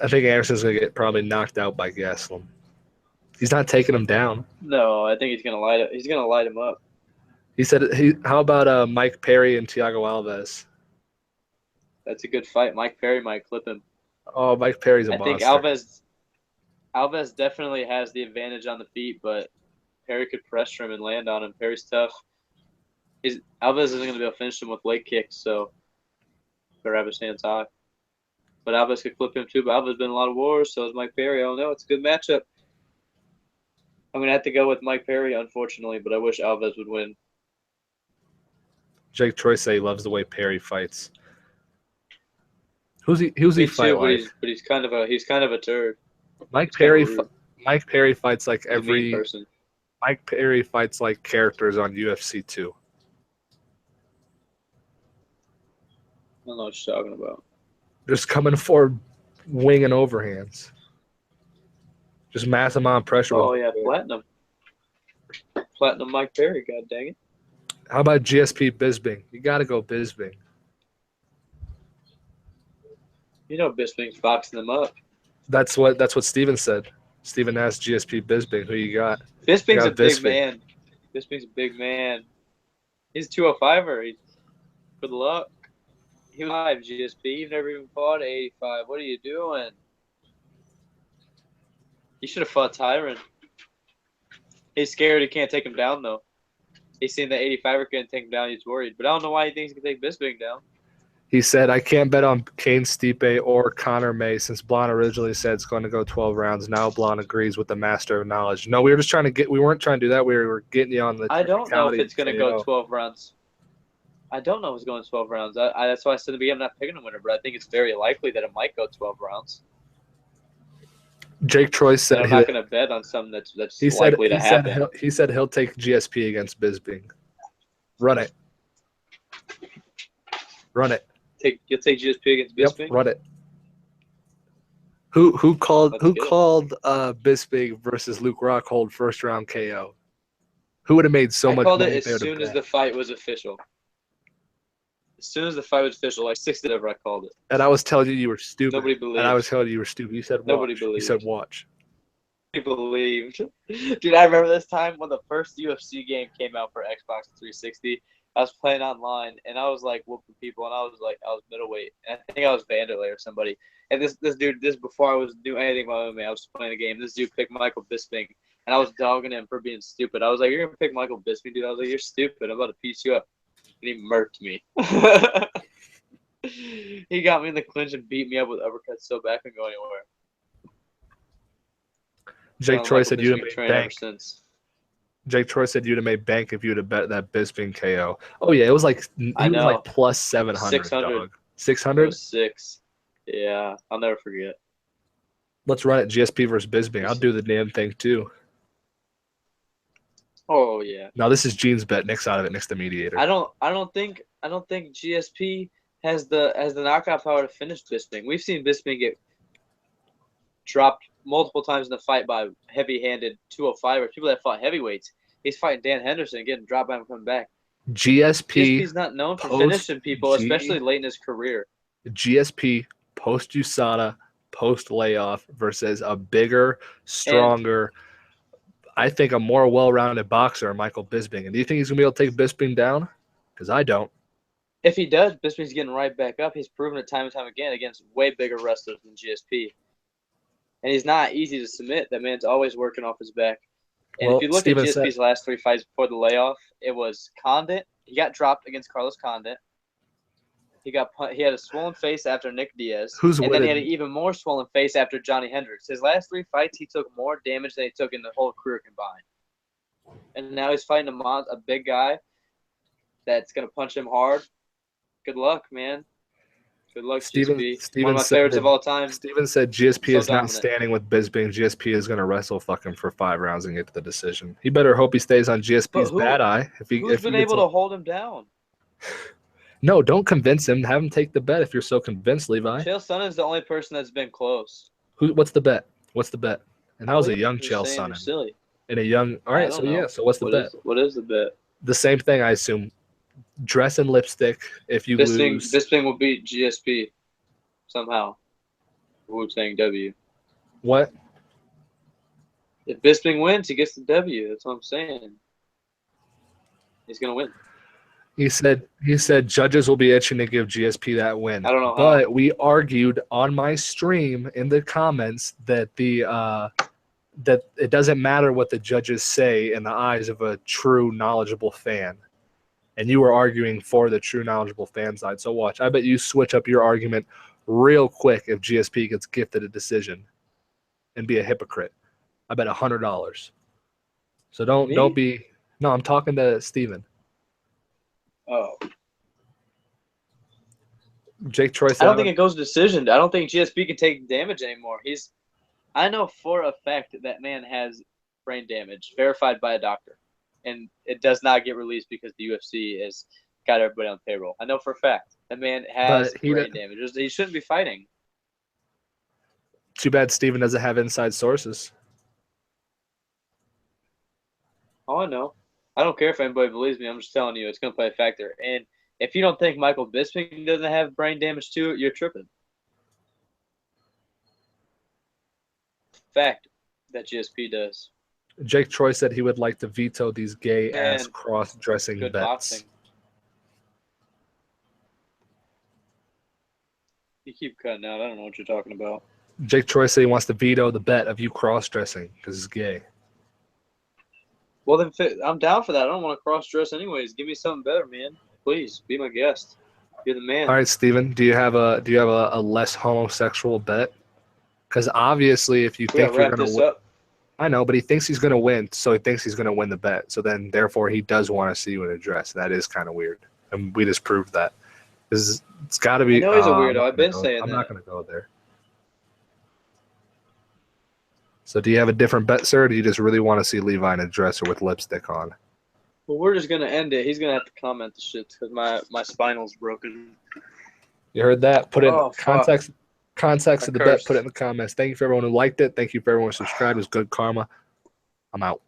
I think Anderson's gonna get probably knocked out by Gastelum. He's not taking him down. No, I think he's gonna light it. He's gonna light him up. He said, how about Mike Perry and Thiago Alves? That's a good fight. Mike Perry might clip him. Oh, Mike Perry's a I monster. think Alves definitely has the advantage on the feet, but Perry could pressure him and land on him. Perry's tough. Alves isn't going to be able to finish him with leg kicks, so better have his hands high. But Alves could clip him too. But Alves has been in a lot of wars, so is Mike Perry. I don't know. It's a good matchup. I'm going to have to go with Mike Perry, unfortunately, but I wish Alves would win. Jake Troy say he loves the way Perry fights. Who's he Me fight too, like? but he's kind of a turd. Mike He's kind Perry. of rude. Mike Perry fights like He's a mean every. person. Mike Perry fights like characters on UFC 2. I don't know what you're talking about. Just coming forward, winging overhands. Just mass amount of pressure. Oh, yeah, Platinum. Platinum Mike Perry, god dang it. How about GSP Bisping? You got to go Bisping. You know Bisping's boxing them up. That's what Steven said. Steven asked GSP Bisping, who you got? Bisping's got a big Bisping. man. Bisping's a big man. He's a 205er. Good luck. He was 5 GSP. You've never even fought 85. What are you doing? He should have fought Tyron. He's scared he can't take him down, though. He's seen the 85er can't take him down. He's worried. But I don't know why he thinks he can take Bisping down. He said, I can't bet on Kane Stipe or Connor May since Blon originally said it's going to go 12 rounds. Now Blon agrees with the master of knowledge. No, we were just trying to get – we weren't trying to do that. We were getting you on the – I don't know if it's going to go 12 rounds. I don't know if it's going 12 rounds. That's why I said to be I'm not picking a winner, but I think it's very likely that it might go 12 rounds. Jake Troy said I'm not going to bet on something that's likely to happen. He said he'll take GSP against Bisping. Run it. Run it. You'll take GSP against Bisping? Yep, run it. Who called Bisping versus Luke Rockhold first round KO? Who would have made so much money? I called it as soon as the fight was official. As soon as the fight was official, like 6 days ever, I called it. And I was telling you were stupid. Nobody believed. And I was telling you were stupid. You said watch. Nobody believed. You said watch. Nobody believed. Dude, I remember this time when the first UFC game came out for Xbox 360. I was playing online, and I was like whooping people, and I was middleweight. And I think I was Vanderlei or somebody. And this dude, before I was doing anything about MMA, I was playing the game. This dude picked Michael Bisping, and I was dogging him for being stupid. I was like, "You're gonna pick Michael Bisping, dude?" I was like, "You're stupid. I'm about to piece you up." And he murked me. He got me in the clinch and beat me up with uppercuts so bad I couldn't go anywhere. Jake Troy said you'd have made bank. Since. Jake Troy said you'd have made bank if you'd have bet that Bisping KO. Oh yeah, it was like plus 700. 600. 600. 6. Yeah, I'll never forget. Let's run it. GSP versus Bisping. I'll do the damn thing too. Oh yeah. Now this is Gene's bet. Nick's out of it. Nick's the mediator. I don't think GSP has the knockout power to finish Bisping. We've seen Bisping get dropped multiple times in the fight by heavy-handed 205ers, people that fought heavyweights. He's fighting Dan Henderson, getting dropped by him coming back. GSP's not known for finishing people, especially late in his career. GSP post USADA, post layoff versus a bigger, stronger, I think a more well-rounded boxer, Michael Bisping. And do you think he's gonna be able to take Bisping down? Because I don't. If he does, Bisping's getting right back up. He's proven it time and time again against way bigger wrestlers than GSP. And he's not easy to submit. That man's always working off his back. And if you look at GSP's last 3 fights before the layoff, it was Condit. He got dropped against Carlos Condit. He had a swollen face after Nick Diaz. Then he had an even more swollen face after Johnny Hendricks. His last 3 fights, he took more damage than he took in the whole career combined. And now he's fighting a big guy that's going to punch him hard. Good luck, man. Good luck, GSP. One of my favorites of all time. Steven said GSP is not standing with Bisping. GSP is going to wrestle fucking for 5 rounds and get to the decision. He better hope he stays on GSP's bad eye. Who's been able to hold him down? No, don't convince him. Have him take the bet if you're so convinced, Levi. Chael Sonnen's the only person that's been close. What's the bet? What's the bet? And how's a young Chael Sonnen? Silly. And a young. All right, so yeah. So what's the bet? What is the bet? The same thing, I assume. Dress and lipstick. If you lose, Bisping will beat GSP somehow. Wu-Tang W. What? If Bisping wins, he gets the W. That's what I'm saying. He's gonna win. He said judges will be itching to give GSP that win. I don't know but how. We argued on my stream in the comments that that it doesn't matter what the judges say in the eyes of a true knowledgeable fan. And you were arguing for the true knowledgeable fan side. So watch. I bet you switch up your argument real quick if GSP gets gifted a decision and be a hypocrite. I bet $100. So don't be. No, I'm talking to Steven. Oh. Jake Troy said, I don't think it goes to decision. I don't think GSP can take damage anymore. I know for a fact that man has brain damage verified by a doctor. And it does not get released because the UFC has got everybody on payroll. I know for a fact that man has brain damage. He shouldn't be fighting. Too bad Steven doesn't have inside sources. Oh, I know. I don't care if anybody believes me. I'm just telling you, it's going to play a factor. And if you don't think Michael Bisping doesn't have brain damage too, you're tripping. Fact that GSP does. Jake Troy said he would like to veto these gay-ass cross-dressing bets. Boxing. You keep cutting out. I don't know what you're talking about. Jake Troy said he wants to veto the bet of you cross-dressing because it's gay. Well, then I'm down for that. I don't want to cross-dress anyways. Give me something better, man. Please be my guest. You're the man. All right, Steven, do you have a less homosexual bet? Because obviously, if you We think gotta you're wrap gonna this win, up. I know, but he thinks he's gonna win, so he thinks he's gonna win the bet. So then, therefore, he does want to see you in a dress. That is kind of weird, and we just proved that. It's got to be. I know he's a I'm weirdo. not I've been gonna go- saying I'm that. not gonna go there. So, do you have a different bet, sir? Or do you just really want to see Levi in a dress or with lipstick on? Well, we're just gonna end it. He's gonna have to comment the shit because my spinal's broken. You heard that? Put in Oh, fuck. context I of the bet. cursed. Put it in the comments. Thank you for everyone who liked it. Thank you for everyone who subscribed. It was good karma. I'm out.